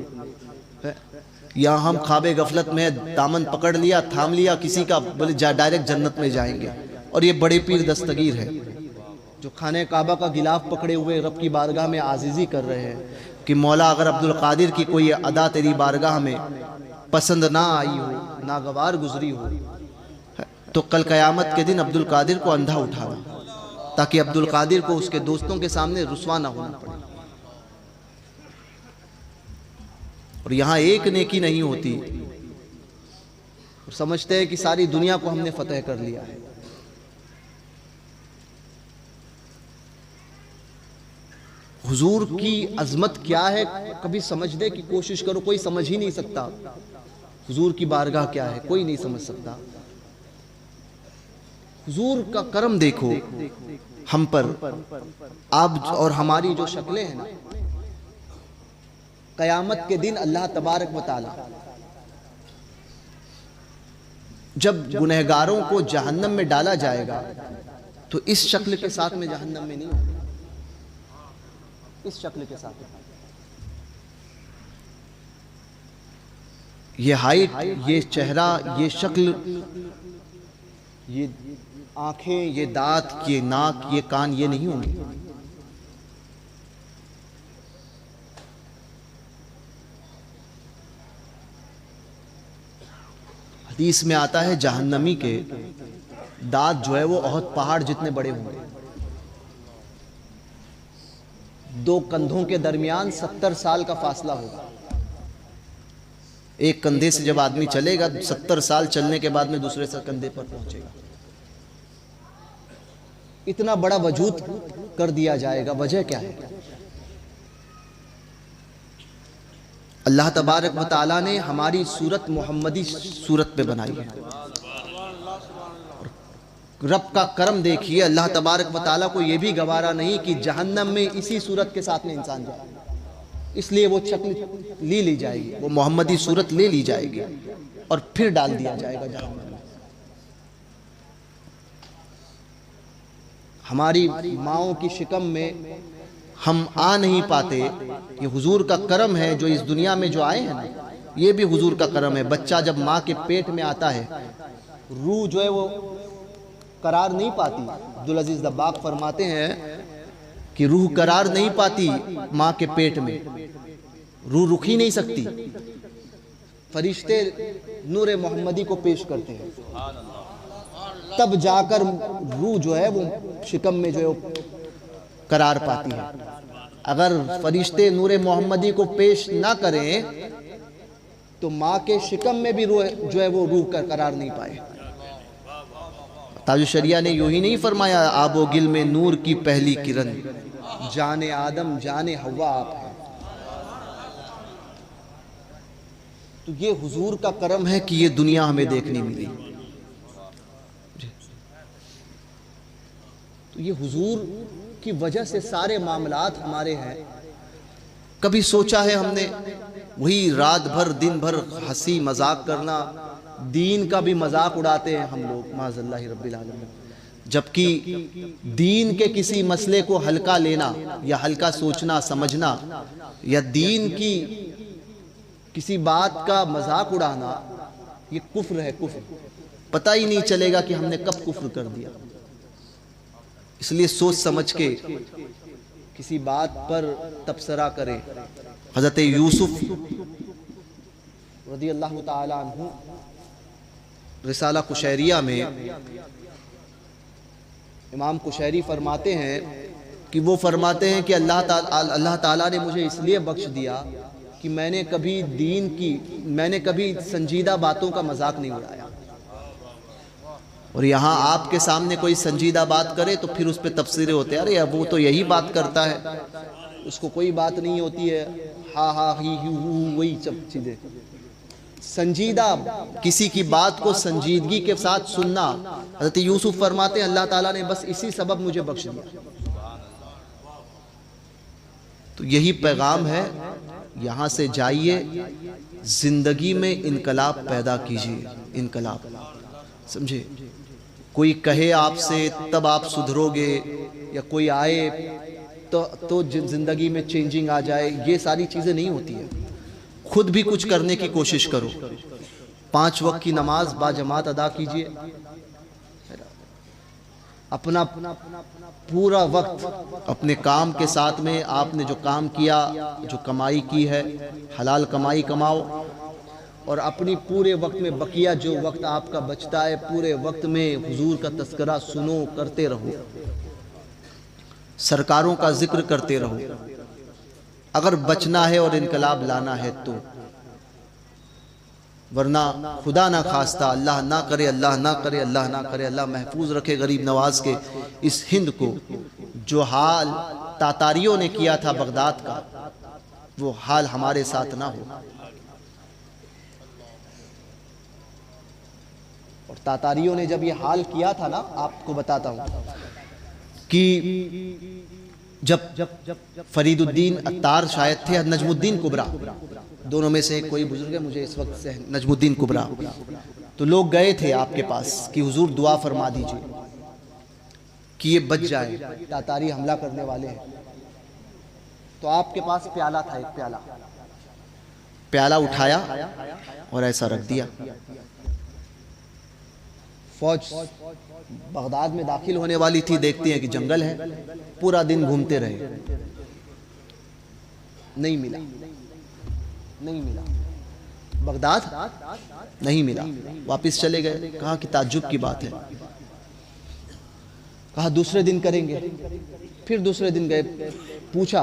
यहाँ हम ख्वाबे गफलत में दामन पकड़ लिया, थाम लिया किसी का, बोले डायरेक्ट जन्नत में जाएंगे। और ये बड़े पीर दस्तगीर है जो खाने काबा का गिलाफ पकड़े हुए रब की बारगाह में आजीजी कर रहे हैं कि मौला अगर अब्दुल कादिर की कोई अदा तेरी बारगाह में पसंद ना आई हो, नागवार गुजरी हो, तो कल क़यामत के दिन अब्दुल कादिर को अंधा उठाना, ताकि अब्दुल कादिर को उसके दोस्तों के सामने रुस्वा ना होना पड़े। और यहाँ एक नेकी नहीं होती, और समझते हैं कि सारी दुनिया को हमने फतेह कर लिया है। हुजूर की अजमत क्या है कभी समझने की कोशिश करो, कोई समझ ही नहीं सकता। हुजूर की बारगाह क्या है कोई नहीं समझ सकता। हुजूर का करम देखो हम पर, आप और हमारी जो शक्लें हैं ना, कयामत के दिन अल्लाह तबारक व तआला जब गुनहगारों को जहन्नम में डाला जाएगा तो इस शक्ल के साथ में जहन्नम में नहीं होगा, इस शक्ल के साथ। ये हाइट, ये चेहरा, ये शक्ल, ये आंखें, ये दांत, ये नाक, ये कान, ये नहीं होंगे। हदीस में आता है जहन्नमी के दांत जो है वो बहुत पहाड़ जितने बड़े होंगे। दो कंधों के दरमियान 70 साल का फासला होगा। एक कंधे से जब आदमी चलेगा 70 साल चलने के बाद में दूसरे से कंधे पर पहुंचेगा। इतना बड़ा वजूद कर दिया जाएगा। वजह क्या है? अल्लाह तबारक व तआला ने हमारी सूरत मोहम्मदी सूरत पे बनाई है। रब का करम देखिए, अल्लाह तबारक व तआला को यह भी गवारा नहीं कि जहन्नम में इसी सूरत के साथ में इंसान जाए, इसलिए वो शक्ल ली जाएगी, वो मोहम्मदी सूरत ले ली जाएगी और फिर डाल दिया जाएगा जहन्नम में। हमारी माओं की शिकम में हम आ नहीं पाते, ये हुजूर का करम है। जो इस दुनिया में जो आए हैं ना, ये भी हुजूर का करम है। बच्चा जब माँ के पेट में आता है, रूह जो है वो करार नहीं पाती। अब्दुल अजीज दब्बाग फरमाते हैं कि रूह करार नहीं पाती माँ के पेट में, रूह रुक ही नहीं सकती। फरिश्ते नूर मोहम्मदी को पेश करते हैं, तब जाकर रूह जो है वो शिकम में जो है करार पाती है। अगर फरिश्ते नूर मोहम्मदी को पेश ना करें तो माँ के शिकम में भी रूह जो है वो रूह का करार नहीं पाए। ताजु शरिया ने यूं ही नहीं फरमाया, आबो गिल में नूर की पहली किरण, जाने आदम जाने हवा आप है। तो ये हुजूर का करम है कि ये दुनिया हमें देखने मिली। तो ये हुजूर की वजह से सारे मामलात हमारे हैं। कभी सोचा है हमने, वही रात भर दिन भर हंसी मजाक करना, दीन का भी मजाक उड़ाते हैं हम लोग माज़अल्लाह रब्बिल आलमीन। जबकि दीन के किसी मसले को हल्का लेना या हल्का सोचना समझना या दीन की किसी बात का मजाक उड़ाना, ये कुफ्र है, कुफ्र। पता ही नहीं चलेगा कि हमने कब कुफ्र कर दिया। इसलिए सोच समझ के किसी बात पर तबसरा करें। हज़रत यूसुफ रज़ी अल्लाह ताला अन्हु रिसाला कुशैरिया में इमाम कुशैरी फरमाते हैं कि वो फरमाते हैं कि अल्लाह ताला ने मुझे इसलिए बख्श दिया कि मैंने कभी संजीदा बातों का मजाक नहीं उड़ाया। और यहाँ आपके सामने कोई संजीदा बात करे तो फिर उस पर तफसीरें होते हैं, अरे यार वो तो यही बात करता है, उसको कोई बात नहीं होती है, हा हा ही वही सब चीजें। संजीदा किसी की बात को संजीदगी के साथ सुनना, हज़रत यूसुफ फरमाते हैं अल्लाह ताला ने बस इसी सबब मुझे बख्श दिया। तो यही पैगाम है, यहाँ से जाइए, जिंदगी में इनकलाब पैदा कीजिए। इनकलाब समझे, कोई कहे आपसे तब आप सुधरोगे, या कोई आए तो जिंदगी में चेंजिंग आ जाए, ये सारी चीजें नहीं होती है। खुद भी कुछ करने की कोशिश करो। 5 वक्त की नमाज बाजमात अदा कीजिए। अपना पूरा वक्त अपने काम के साथ में आपने जो काम किया, जो कमाई की है, हलाल कमाई कमाओ। और अपनी पूरे वक्त में बकिया जो वक्त आपका बचता है, पूरे वक्त में हुजूर का तज़किरा सुनो, करते रहो, सरकारों का जिक्र करते रहो। अगर बचना है और इनकलाब लाना है तो, वरना खुदा ना खास्ता, अल्लाह ना करे, अल्लाह ना करे, अल्लाह ना करे, अल्लाह महफूज रखे गरीब नवाज के इस हिंद को, जो हाल तातारियों ने किया था बगदाद का, वो हाल हमारे साथ ना हो। और तातारियों ने जब ये हाल किया था ना, आपको बताता हूं कि जब फरीदुद्दीन अत्तार शायद थे, नजमुद्दीन कुबरा, दोनों में से कोई बुजुर्ग है, मुझे इस वक्त से नजमुद्दीन कुबरा, तो लोग गए थे आपके पास कि हुजूर दुआ फरमा दीजिए कि ये बच जाए, तातारी हमला करने वाले हैं। तो आपके पास प्याला था, एक प्याला उठाया और ऐसा रख दिया। फौज बगदाद में दाखिल होने वाली थी, देखती हैं कि जंगल है, पूरा दिन घूमते रहे, नहीं मिला बगदाद, नहीं मिला। वापस चले गए। कहा कि ताज्जुब की बात है। कहा दूसरे दिन करेंगे। फिर दूसरे दिन गए, पूछा,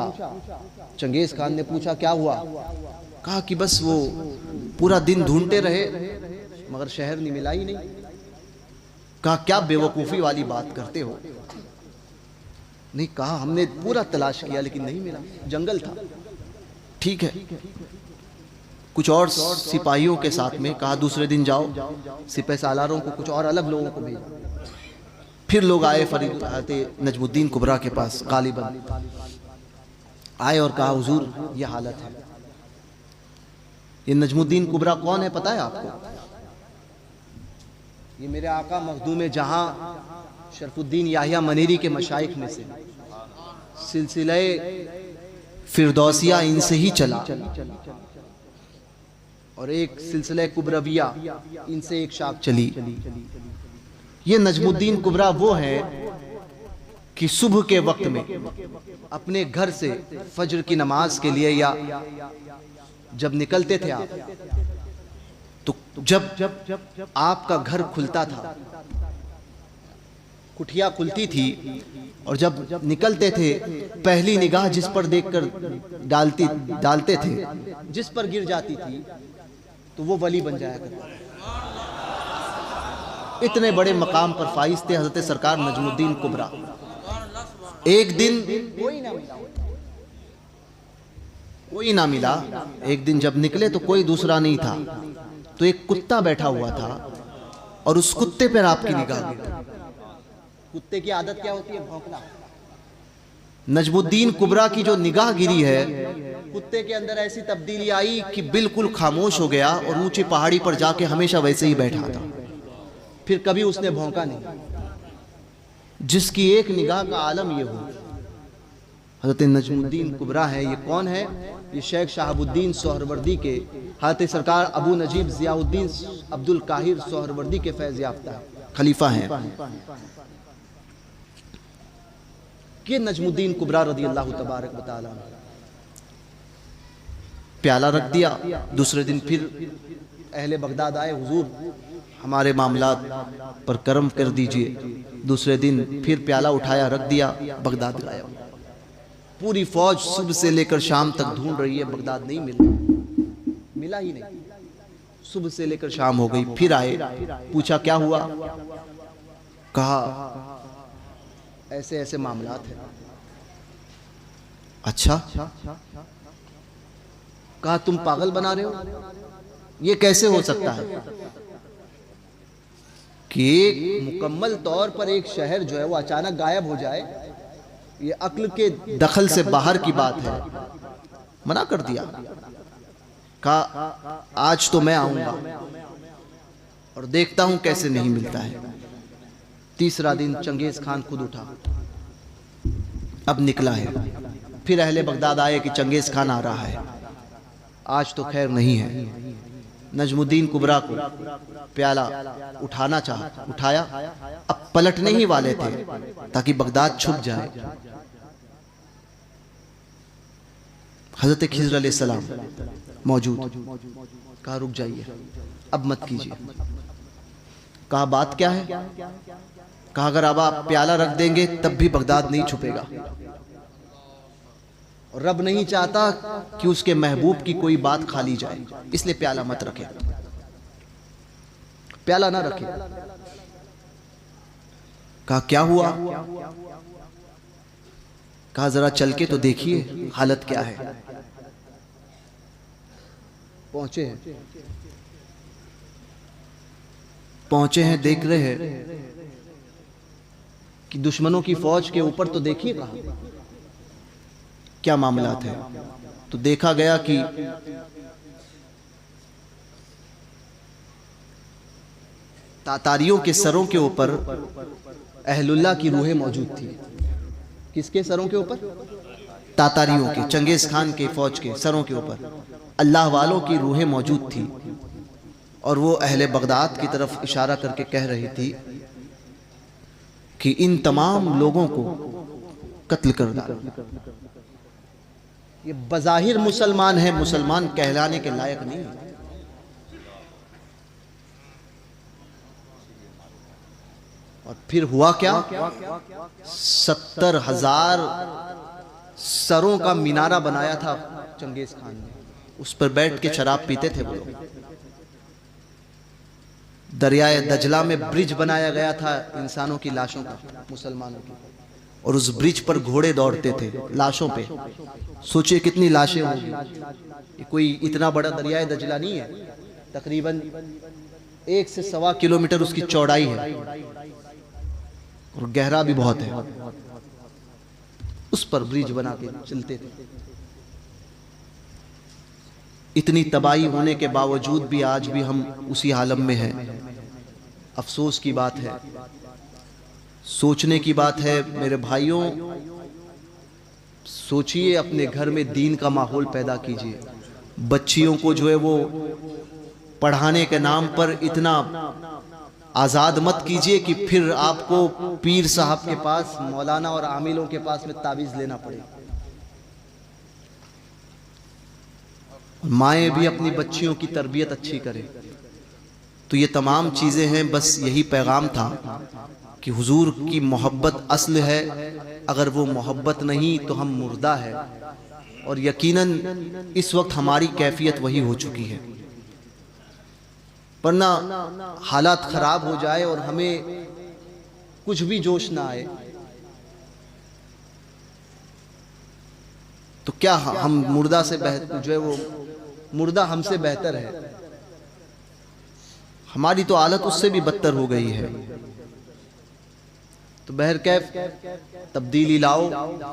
चंगेज खान ने पूछा क्या हुआ? कहा कि बस वो पूरा दिन ढूंढते रहे मगर शहर नहीं मिला ही नहीं। कहा क्या बेवकूफ़ी वाली बात करते हो? नहीं, कहा हमने पूरा तलाश किया लेकिन नहीं मिला, जंगल था। ठीक है, कुछ और सिपाहियों के साथ में कहा दूसरे दिन जाओ, सिपह सालारों को कुछ और अलग लोगों को भेजा। फिर लोग आए फरीद नजमुद्दीन कुबरा के पास, गालिबन आए और कहा हुजूर ये हालत है। ये नजमुद्दीन कुबरा कौन है पता है आपको? ये मेरे आका मखदूम जहां शरफुद्दीन याहिया मनेरी के मशाइख में से, सिलसिले फिरदौसिया इनसे ही चला और एक सिलसिले कुबरविया इनसे एक शाख चली। ये नजमुद्दीन कुबरा वो है कि सुबह के वक्त में अपने घर से फज्र की नमाज के लिए या जब निकलते थे आप, तो जब आपका घर खुलता था, कुठिया खुलती थी और जब निकलते थे पहली निगाह जिस पर देखकर डालते थे, जिस पर गिर जाती थी तो वो वली बन जाया करता। इतने बड़े मकाम पर फाइज थे हजरत सरकार नजमुद्दीन कुबरा। एक दिन कोई ना मिला। एक दिन जब निकले तो कोई दूसरा नहीं था, तो एक कुत्ता बैठा हुआ था और उस कुत्ते पर आपकी निगाह गिरी। कुत्ते की आदत क्या होती है? भौंकना। नजमुद्दीन कुबरा की जो निगाह गिरी है, कुत्ते के अंदर ऐसी तब्दीली आई कि बिल्कुल खामोश हो गया और ऊंची पहाड़ी पर जाके हमेशा वैसे ही बैठा था। फिर कभी उसने भौंका नहीं। जिसकी एक निगाह का आलम ये हो, हजरत नजमुद्दीन कुबरा है। ये कौन है? ये शेख शहाबुद्दीन सोहरवर्दी के, हजरत सरकार अबू नजीब जियाउद्दीन अब्दुल काहिर सोहरवर्दी के फैज़ याफ्ता खलीफा हैं। कि नजमुद्दीन कुबरा रदियल्लाहु तबारक व तआला प्याला रख दिया। दूसरे दिन फिर अहले बगदाद आए, हुजूर हमारे मामलात पर करम कर दीजिए। दूसरे दिन फिर प्याला उठाया, रख दिया, बगदाद गायब। पूरी फौज सुबह से लेकर शाम तक ढूंढ रही है, बगदाद नहीं मिला ही नहीं। सुबह से लेकर शाम हो गई। फिर आए, पूछा क्या हुआ? कहा ऐसे ऐसे मामलात हैं। अच्छा, कहा तुम पागल बना रहे हो? ये कैसे हो सकता है कि एक मुकम्मल तौर पर एक शहर जो है वो अचानक गायब हो जाए? ये अक्ल के दखल से बाहर की बात है। मना कर दिया। कहा आज तो मैं आऊंगा और देखता हूं कैसे नहीं मिलता है। तीसरा दिन चंगेज खान खुद उठा, अब निकला है। फिर अहले बगदाद आए कि चंगेज खान आ रहा है। आज तो खैर नहीं है। नजमुद्दीन कुबरा को प्याला उठाना चाहा, उठाया। अब पलटने ही वाले थे ताकि बगदाद छुप जाए। हजरत खिज़र अलैहिस्सलाम मौजूद। कहा रुक जाइए, अब मत कीजिए। कहा बात क्या है? कहा अगर अब आप प्याला रख देंगे तब भी बगदाद नहीं छुपेगा, और रब नहीं चाहता कि उसके महबूब की कोई बात खाली जाए, इसलिए प्याला मत रखे, प्याला ना रखे। कहा क्या हुआ? कहा जरा चल के तो देखिए हालत क्या है। पहुंचे हैं देख रहे हैं कि दुश्मनों की फौज के ऊपर तो देखिए कहां क्या मामला थे। तो देखा गया कि तातारियों के सरों के ऊपर अहलुल्लाह की रूहें मौजूद थी। किसके सरों के ऊपर? तातारियों के, चंगेज खान के फौज के सरों के ऊपर अल्लाह वालों की रूहें मौजूद थी। और वो अहले बगदाद की तरफ इशारा करके कह रही थी कि इन तमाम लोगों को कत्ल कर डालो। ये बज़ाहिर मुसलमान है, मुसलमान कहलाने के लायक नहीं है। और फिर हुआ क्या? 70,000 सरों का मीनारा बनाया था चंगेज खान ने। उस पर बैठ के शराब पीते थे वो लोग। दरियाए दजला में ब्रिज बनाया गया था इंसानों की लाशों का, मुसलमानों की, और उस ब्रिज पर घोड़े दौड़ते थे लाशों पे। सोचिए कितनी लाशें होंगी। ये कोई इतना बड़ा दरियाए दजला नहीं है, तकरीबन 1 से 1.25 किलोमीटर उसकी चौड़ाई है और गहरा भी बहुत है। उस पर ब्रिज बना के चलते थे। इतनी तबाही होने के बावजूद भी आज भी हम उसी आलम में हैं। अफसोस की बात है, सोचने की बात है मेरे भाइयों। सोचिए, अपने घर में दीन का माहौल पैदा कीजिए। बच्चियों को जो है वो पढ़ाने के नाम पर इतना आज़ाद मत कीजिए कि फिर आपको पीर साहब के पास, मौलाना और आमिलों के पास में ताबीज़ लेना पड़े। माएँ भी अपनी बच्चियों की तरबियत अच्छी करें। तो ये तमाम चीज़ें हैं। बस यही पैगाम था कि हुजूर की मोहब्बत असल है। अगर वो मोहब्बत नहीं तो हम मुर्दा है। और यकीनन इस वक्त हमारी कैफियत वही हो चुकी है। वरना हालात ख़राब हो जाए और हमें कुछ भी जोश ना आए तो क्या हम मुर्दा से बेहतर, जो है वो मुर्दा हमसे बेहतर है। हमारी तो हालत उससे भी बदतर हो गई है। तो बहरकैफ तब्दीली लाओ,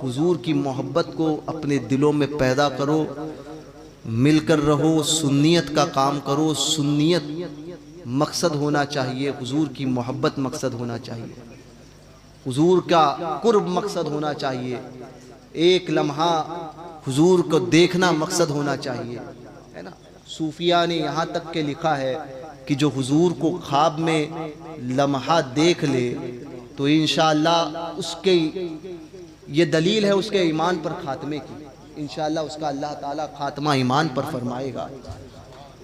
हुजूर की मोहब्बत को अपने दिलों में पैदा करो, मिलकर रहो, सुन्नियत का काम करो। सुन्नियत मकसद होना चाहिए, हुजूर की मोहब्बत मकसद होना चाहिए, हुजूर का कुर्ब मकसद होना चाहिए, एक लम्हा हुजूर को देखना मकसद होना चाहिए, है ना। सूफिया ने यहाँ तक के लिखा है कि जो हुजूर को ख्वाब में लम्हा देख ले तो इंशाअल्लाह उसके, ये दलील है उसके ईमान पर खात्मे की। इंशाअल्लाह उसका अल्लाह ताला खात्मा ईमान पर फरमाएगा।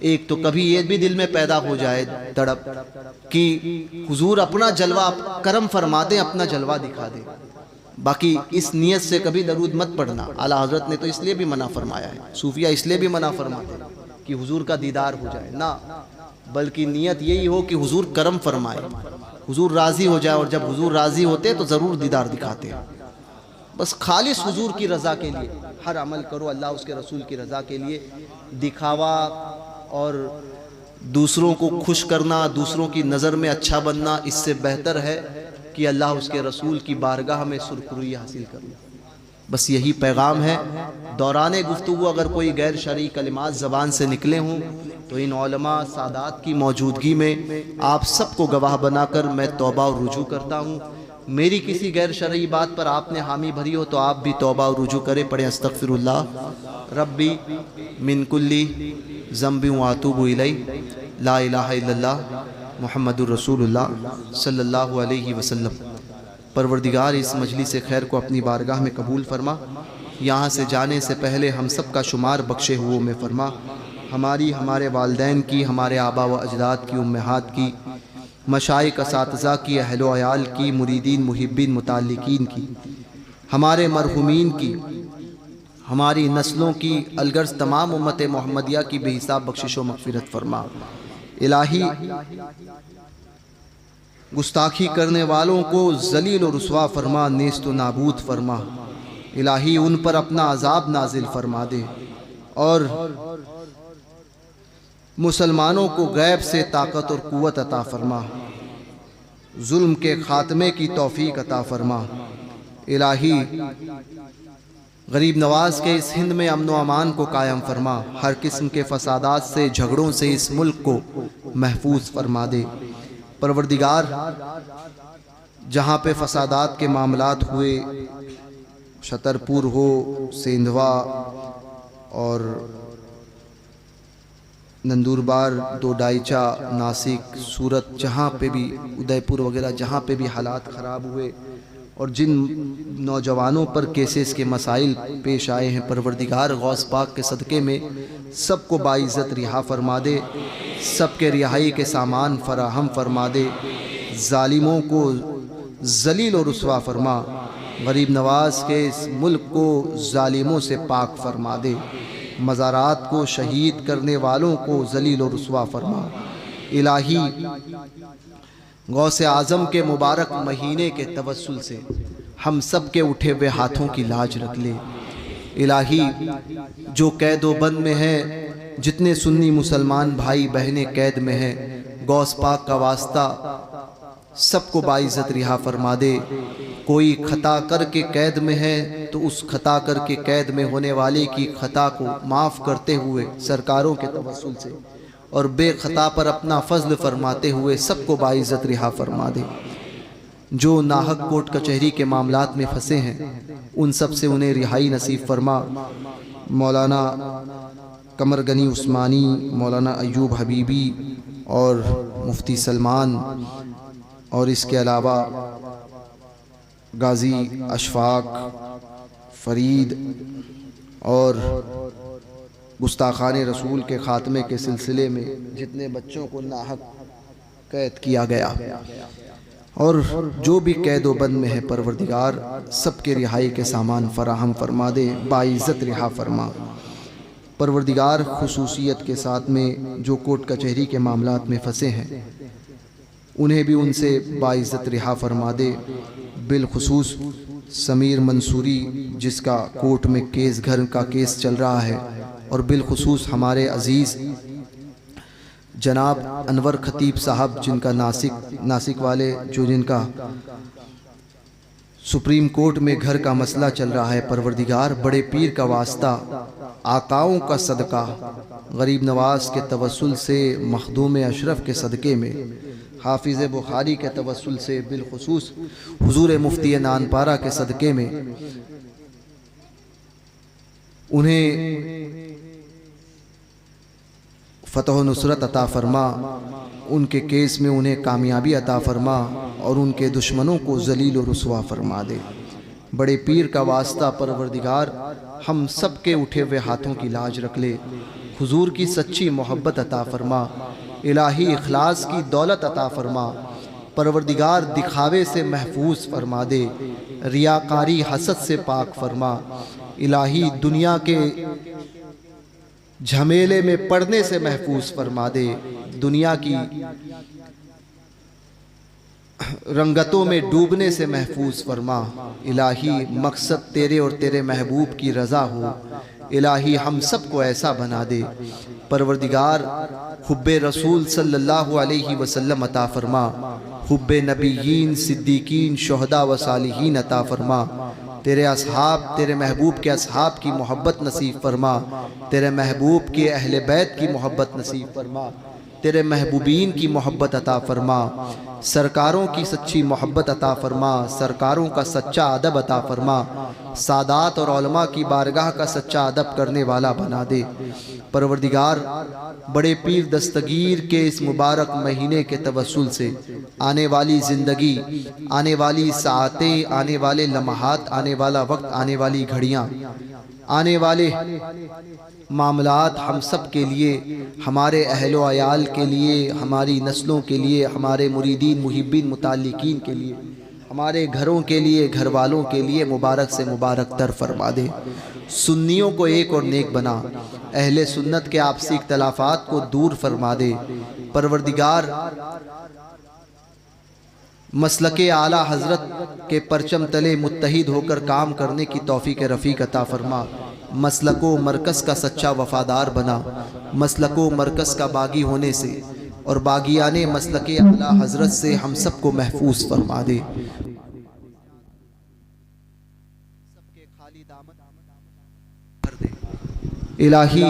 एक तो कभी ये भी दिल में पैदा हो जाए तड़प कि हुजूर अपना जलवा करम फरमा दे, अपना जलवा दिखा दे। बाकी इस नियत से कभी दरूद मत पढ़ना। आला हजरत ने तो इसलिए भी मना फरमाया है, सूफिया इसलिए भी मना फरमाते हैं कि हुजूर का दीदार हो जाए ना, बल्कि नियत यही हो कि हुजूर करम फरमाए, हुजूर राज़ी हो जाए। और जब हुजूर राज़ी होते तो ज़रूर दीदार दिखाते हैं। बस खालिस हुजूर की रज़ा के लिए हर अमल करो, अल्लाह उसके रसूल की रज़ा के लिए। दिखावा और दूसरों को खुश करना, दूसरों की नज़र में अच्छा बनना, इससे बेहतर है कि अल्लाह उसके रसूल की बारगाह में सुरखरुई हासिल करना। बस यही पैगाम है। दौरान गुफ्तगू अगर कोई गैर शरई कलिमात ज़बान से निकले हों तो इन उलमा सादात की मौजूदगी में आप सबको गवाह बनाकर मैं तौबा और रुजू करता हूँ। मेरी किसी गैर शरई बात पर आपने हामी भरी हो तो आप भी तौबा और रुजू करें। पढ़ें अस्तगफिरुल्लाह रब्बी मिन कुल्ली ज़म्बि व अतूबु इलैहि ला इलाहा इल्लल्लाह मुहम्मदुर रसूलुल्लाह सल्लल्लाहु अलैहि वसल्लम। परवरदिगार इस मजलिस खैर को अपनी बारगाह में कबूल फरमा। यहाँ से जाने से पहले हम सब का शुमार बख्शे हुओं में फरमा। हमारी, हमारे वालदैन की, हमारे आबा व अजदाद की, उम्महात की, मशाइख असातिज़ा की, अहल व अयाल की, मुरीदीन मुहिब्बीन मुताल्लिकीन की, हमारे मरहुमीन की, हमारी नस्लों की, अलगर्ज तमाम उम्मत मोहम्मदिया की बेहिसाब बख्शिश व मग़फ़िरत फरमा। इलाही गुस्ताखी करने वालों को ज़लील और रुसवा फरमा, नेस्त व नाबूद फरमा। इलाही उन पर अपना अजाब नाजिल फरमा दे और मुसलमानों को गैब से ताकत और कुव्वत अता फरमा, जुल्म के खात्मे की तौफीक अता फरमा। इलाही गरीब नवाज के इस हिंद में अमन व अमान को कायम फरमा, हर किस्म के फसादात से, झगड़ों से इस मुल्क को महफूज फरमा दे। परवरदिगार, जहाँ पे फसादात के मामलात हुए, छतरपुर हो, सेंधवा और नंदुरबार, दोडाईचा, नासिक, सूरत, जहाँ पे भी, उदयपुर वगैरह, जहाँ पे भी हालात ख़राब हुए और जिन नौजवानों पर केसेस के मसाइल पेश आए हैं, परवरदिगार गौस पाक के सदक़े में सबको बाइज़्ज़त रिहा फरमा दे, सबके रिहाई के सामान फराहम फरमा दे, ज़ालिमों को ज़लील और रुसवा फरमा, गरीब नवाज के इस मुल्क को ज़ालिमों से पाक फरमा दे, मज़ारात को शहीद करने वालों को ज़लील और रुसवा फरमा। इलाही गौसे आज़म के मुबारक महीने के तवस्सुल से हम सब के उठे हुए हाथों की लाज रख ले। इलाही जो कैद व बंद में हैं, जितने सुन्नी मुसलमान भाई बहनें कैद में हैं, गौस पाक का वास्ता सबको बाइज़्ज़त रिहा फरमा दे। कोई खता करके कैद में है तो उस खता करके कैद में होने वाले की खता को माफ़ करते हुए सरकारों के तवस्सुल से और बेखता पर अपना फजल फरमाते हुए सबको बाइज़्ज़त रिहा फरमा दे। जो नाहक कोर्ट कचहरी के मामलात में फंसे हैं उन सब से उन्हें रिहाई नसीब फरमा। मौलाना कमर गनी उस्मानी, मौलाना अयूब हबीबी और मुफ्ती सलमान और इसके अलावा गाजी अशफाक फरीद और गुस्ताखान रसूल के ख़ात्मे के सिलसिले में जितने बच्चों को नाहक कैद किया गया और जो भी कैद व बंद में है, परवरदिगार सबके रिहाई के सामान फराहम फरमा दे, बाइज़्ज़त रिहा फरमा। परवरदिगार खुसूसियत के साथ में जो कोर्ट कचहरी के मामलात में फंसे हैं उन्हें भी उनसे बाइज़्ज़त रिहा फरमा दे। बिलखुसूस समीर मंसूरी जिसका कोर्ट में केस, घर का केस चल रहा है, और बिलखुसूस हमारे अज़ीज़ जनाब अनवर खतीब साहब जिनका नासिक वाले जो जिनका सुप्रीम कोर्ट में घर का मसला चल रहा है, परवरदिगार बड़े पीर का वास्ता, आकाओं का सदका, गरीब नवाज के तवस्सुल से, मखदूम अशरफ के सदक़े में, हाफिज़ बुखारी के तवस्सुल से, बिलखुसूस हुजूर मुफ्ती नानपारा के सदक़े में उन्हें फ़तह नुसरत अता फरमा, उनके केस में उन्हें कामयाबी अता फरमा और उनके दुश्मनों को ज़लील और रुसवा फरमा दे। बड़े पीर का वास्ता परवरदिगार हम सब के उठे हुए हाथों की लाज रख ले, हुजूर की सच्ची मोहब्बत अता फरमा, इलाही इखलास की दौलत अता फरमा। परवरदिगार दिखावे से महफूज फरमा दे, रियाकारी हसद से पाक फरमा। इलाही दुनिया के झमेले में पड़ने से महफूज फरमा दे, दुनिया की रंगतों में डूबने से महफूज फरमा। इलाही मकसद तेरे और तेरे महबूब की रज़ा हो, इलाही हम सब को ऐसा बना दे। परवरदिगार हुब्बे रसूल सल्लल्लाहु अलैहि वसल्लम अता फरमा, हुब्बे नबीयीन सिद्दीकीन शुहदा व सालिहीन अता फरमा। तेरे असहाब, तेरे महबूब के असहाब की मोहब्बत नसीब फरमा, तेरे महबूब के अहले बैत की मोहब्बत नसीब फरमा, तेरे महबूबीन की मोहब्बत अता फरमा, सरकारों की सच्ची मोहब्बत अता फरमा, सरकारों का सच्चा अदब अता फरमा, सादात और उलमा की बारगाह का सच्चा अदब करने वाला बना दे। परवरदिगार बड़े पीर दस्तगीर के इस मुबारक महीने के तवस्सुल से आने वाली ज़िंदगी, आने वाली सातें, आने वाले लम्हात, आने वाला वक्त, आने वाली घड़ियाँ, आने वाले मामलात हम सब के लिए, हमारे अहलो अयाल के लिए, हमारी नस्लों के लिए, हमारे मुरीदीन मुहिब्बीन मुताल्लिकीन के लिए, हमारे घरों के लिए, घर वालों के लिए मुबारक से मुबारक तर फरमा दे। सुन्नियों को एक और नेक बना, अहले सुन्नत के आपसी इख्तलाफात को दूर फरमा दे। परवरदिगार मसलके आला हजरत के परचम तले मुत्तहिद होकर काम करने की तौफीक रफ़ीक अता फरमा। मसलको मरकज़ का सच्चा वफ़ादार बना, मसलको मरकज़ का बागी होने से और बागियाने मसलके आला हजरत से हम सबको महफूज फरमा दे। सबके खाली दामन भर दे। इलाही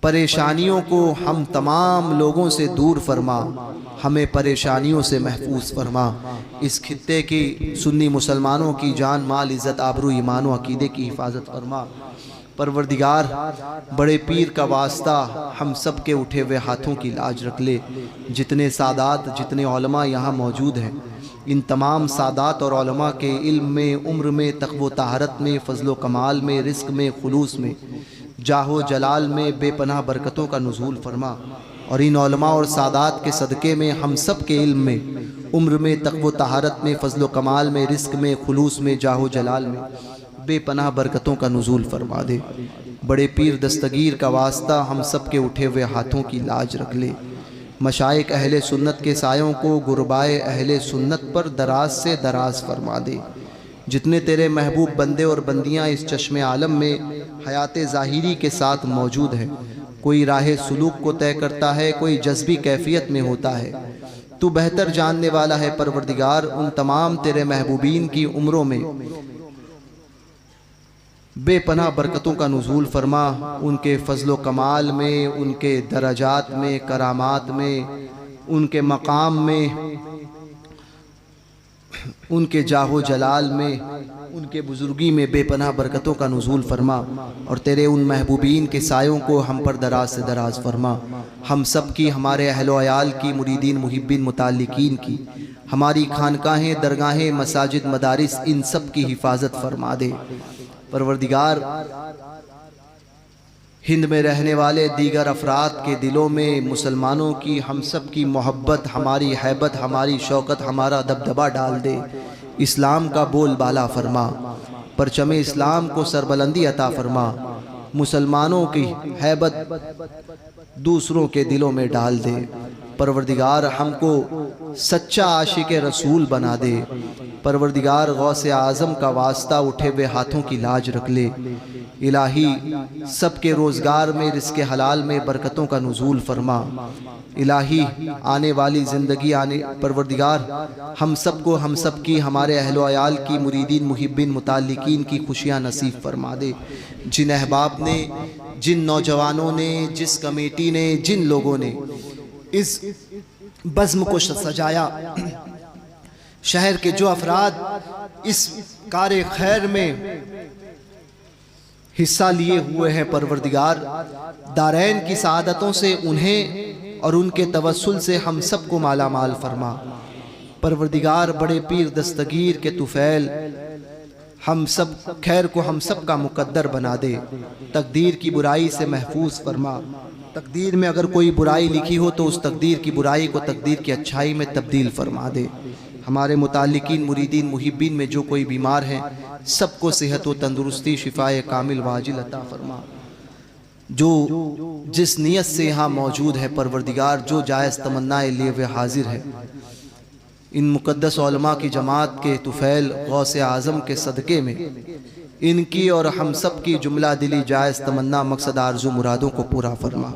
परेशानियों को हम तमाम लोगों से दूर फरमा, हमें परेशानियों से महफूज फरमा। इस खित्ते की सुन्नी मुसलमानों की जान माल इज़्ज़त आबरू ईमान व अक़ीदे की हिफाजत फरमा। परवरदिगार बड़े पीर का वास्ता हम सब के उठे हुए हाथों की लाज रख ले। जितने सादात जितने उलमा यहाँ मौजूद हैं, इन तमाम सादात और उलमा के इल्म में, उम्र में, तक़वा तहारत में, फ़ज़्ल व कमाल में, रिज़्क़ में, खुलूस में, जाहो जलाल में बेपनाह बरकतों का नुज़ूल फरमा। और इन उलमा और सादात के सदक़े में हम सब के इल्म में, उम्र में, तक़वा तहारत में, फ़ज़्ल व कमाल में, रिज़्क़ में, खुलूस में, जाहो जलाल में बेपनाह बरकतों का नुज़ूल फरमा दे। बड़े पीर दस्तगीर का वास्ता हम सब के उठे हुए हाथों की लाज रख ले। मशाइख अहले सुन्नत के सायों को गुरबाए अहले सुन्नत पर दराज से दराज फरमा दे। जितने तेरे महबूब बंदे और बंदियाँ इस चश्मे आलम में हयात ज़ाहिरी के साथ मौजूद हैं, कोई राह सुलूक को तय करता है, कोई जज्बी कैफियत में होता है, तू बेहतर जानने वाला है। परवरदिगार उन तमाम तेरे महबूबीन की उम्रों में बेपनाह बरकतों का नुज़ूल फरमा। उनके फ़ज़्ल व कमाल में, उनके दराजात में, करामात में, उनके मकाम में, उनके जाहो जलाल में, उनके बुज़ुर्गी में बेपनाह बरकतों का नुज़ूल फरमा। और तेरे उन महबूबीन के सायों को हम पर दराज से दराज फरमा। हम सब की, हमारे अहल व अयाल की, मुरीदीन मुहिब्बीन मुताल्लिकीन की, हमारी खानकाहें, दरगाहें, मसाजिद, मदारिस, इन सब की हिफाजत फरमा दे। परवरदिगार हिंद में रहने वाले दीगर अफराद के दिलों में मुसलमानों की, हम सब की मोहब्बत, हमारी हैबत, हमारी शौकत, हमारा दबदबा डाल दे। इस्लाम का बोल बाला फरमा, परचम इस्लाम को सरबलंदी अता फरमा। मुसलमानों की हैबत दूसरों के दिलों में डाल दे। परवरदिगार हमको सच्चा आशिक रसूल बना दे। परवरदिगार गौसे आज़म का वास्ता उठे हुए हाथों की लाज रख ले। इलाही सबके रोज़गार में, रिज़्क़े हलाल में बरकतों का नुज़ूल फरमा। इलाही आने वाली ज़िंदगी, आने परवरदिगार हम सबको, हम सब की, हमारे अहलो अयाल की, मुरीदीन मुहिब्बीन मुताल्लिकीन की खुशियाँ नसीब फरमा दे। जिन अहबाब ने, जिन नौजवानों ने, जिस कमेटी ने, जिन लोगों ने इस बज़्म को सजाया, शहर के जो अफराद इस कार खैर में हिस्सा लिए हुए हैं, परवरदिगार दारैन की सआदतों से उन्हें और उनके तवस्सुल से हम सबको माला माल फरमा। परवरदिगार बड़े पीर दस्तगीर के तुफैल हम सब खैर को हम सब का मुकद्दर बना दे। तकदीर की बुराई से महफूज फरमा। तकदीर में अगर कोई बुराई लिखी हो तो उस तकदीर की बुराई को तकदीर की अच्छाई में तब्दील फरमा दे। हमारे मुताल्लिकीन, मुरीदीन, मुहिब्बीन में जो कोई बीमार हैं, सबको सेहत व तंदुरुस्ती, शिफाए कामिल वाजिल अता फरमा। जो जिस नियत से यहाँ मौजूद है, परवरदिगार जो जायज़ तमन्नाएं लिए हुए हाजिर है, इन मुक़द्दस उलमा की जमात के तुफैल गौसे आज़म के सदक़े में इनकी और हम सब की जुमला दिली जायज़ तमन्ना, मकसद, आरज़ू, मुरादों को पूरा फरमा।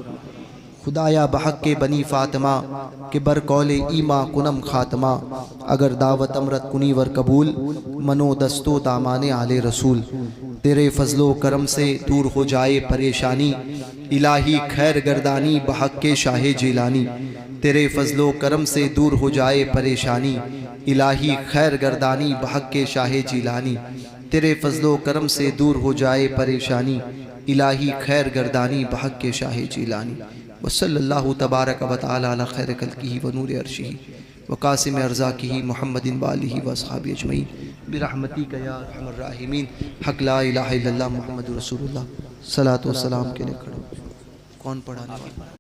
खुदाया बहक के बनी फ़ातिमा के बर कौले ईमा कुनम ख़ातमा, अगर दावत अमरत कुनी वर कबूल, मनो दस्तो दामाने आले रसूल। तेरे फ़ज़्लो करम से दूर हो जाए परेशानी, इलाही खैर गर्दानी बहक के शाहे जिलानी। तेरे फ़ज़्लो करम से दूर हो जाए परेशानी, इलाही खैर गर्दानी बहक के शाहे जिलानी। तेरे फ़ज़्लो करम से दूर हो जाए परेशानी, इलाही खैर गर्दानी बहक के शाहे जिलानी। वसल्लल्लाहु तबारक व तआला अला खैर खल्क़िही व नूर अर्शिही व कासिम अर्ज़ाक़िही मुहम्मदिन व आलिही व अस्हाबिही अजमईन बिरहमतिका या अरहमर राहिमीन। हक़ ला इलाहा इल्लल्लाह मुहम्मदुर रसूलुल्लाह। सलातो व सलाम के लिए खड़े। कौन पढ़ाने वाला?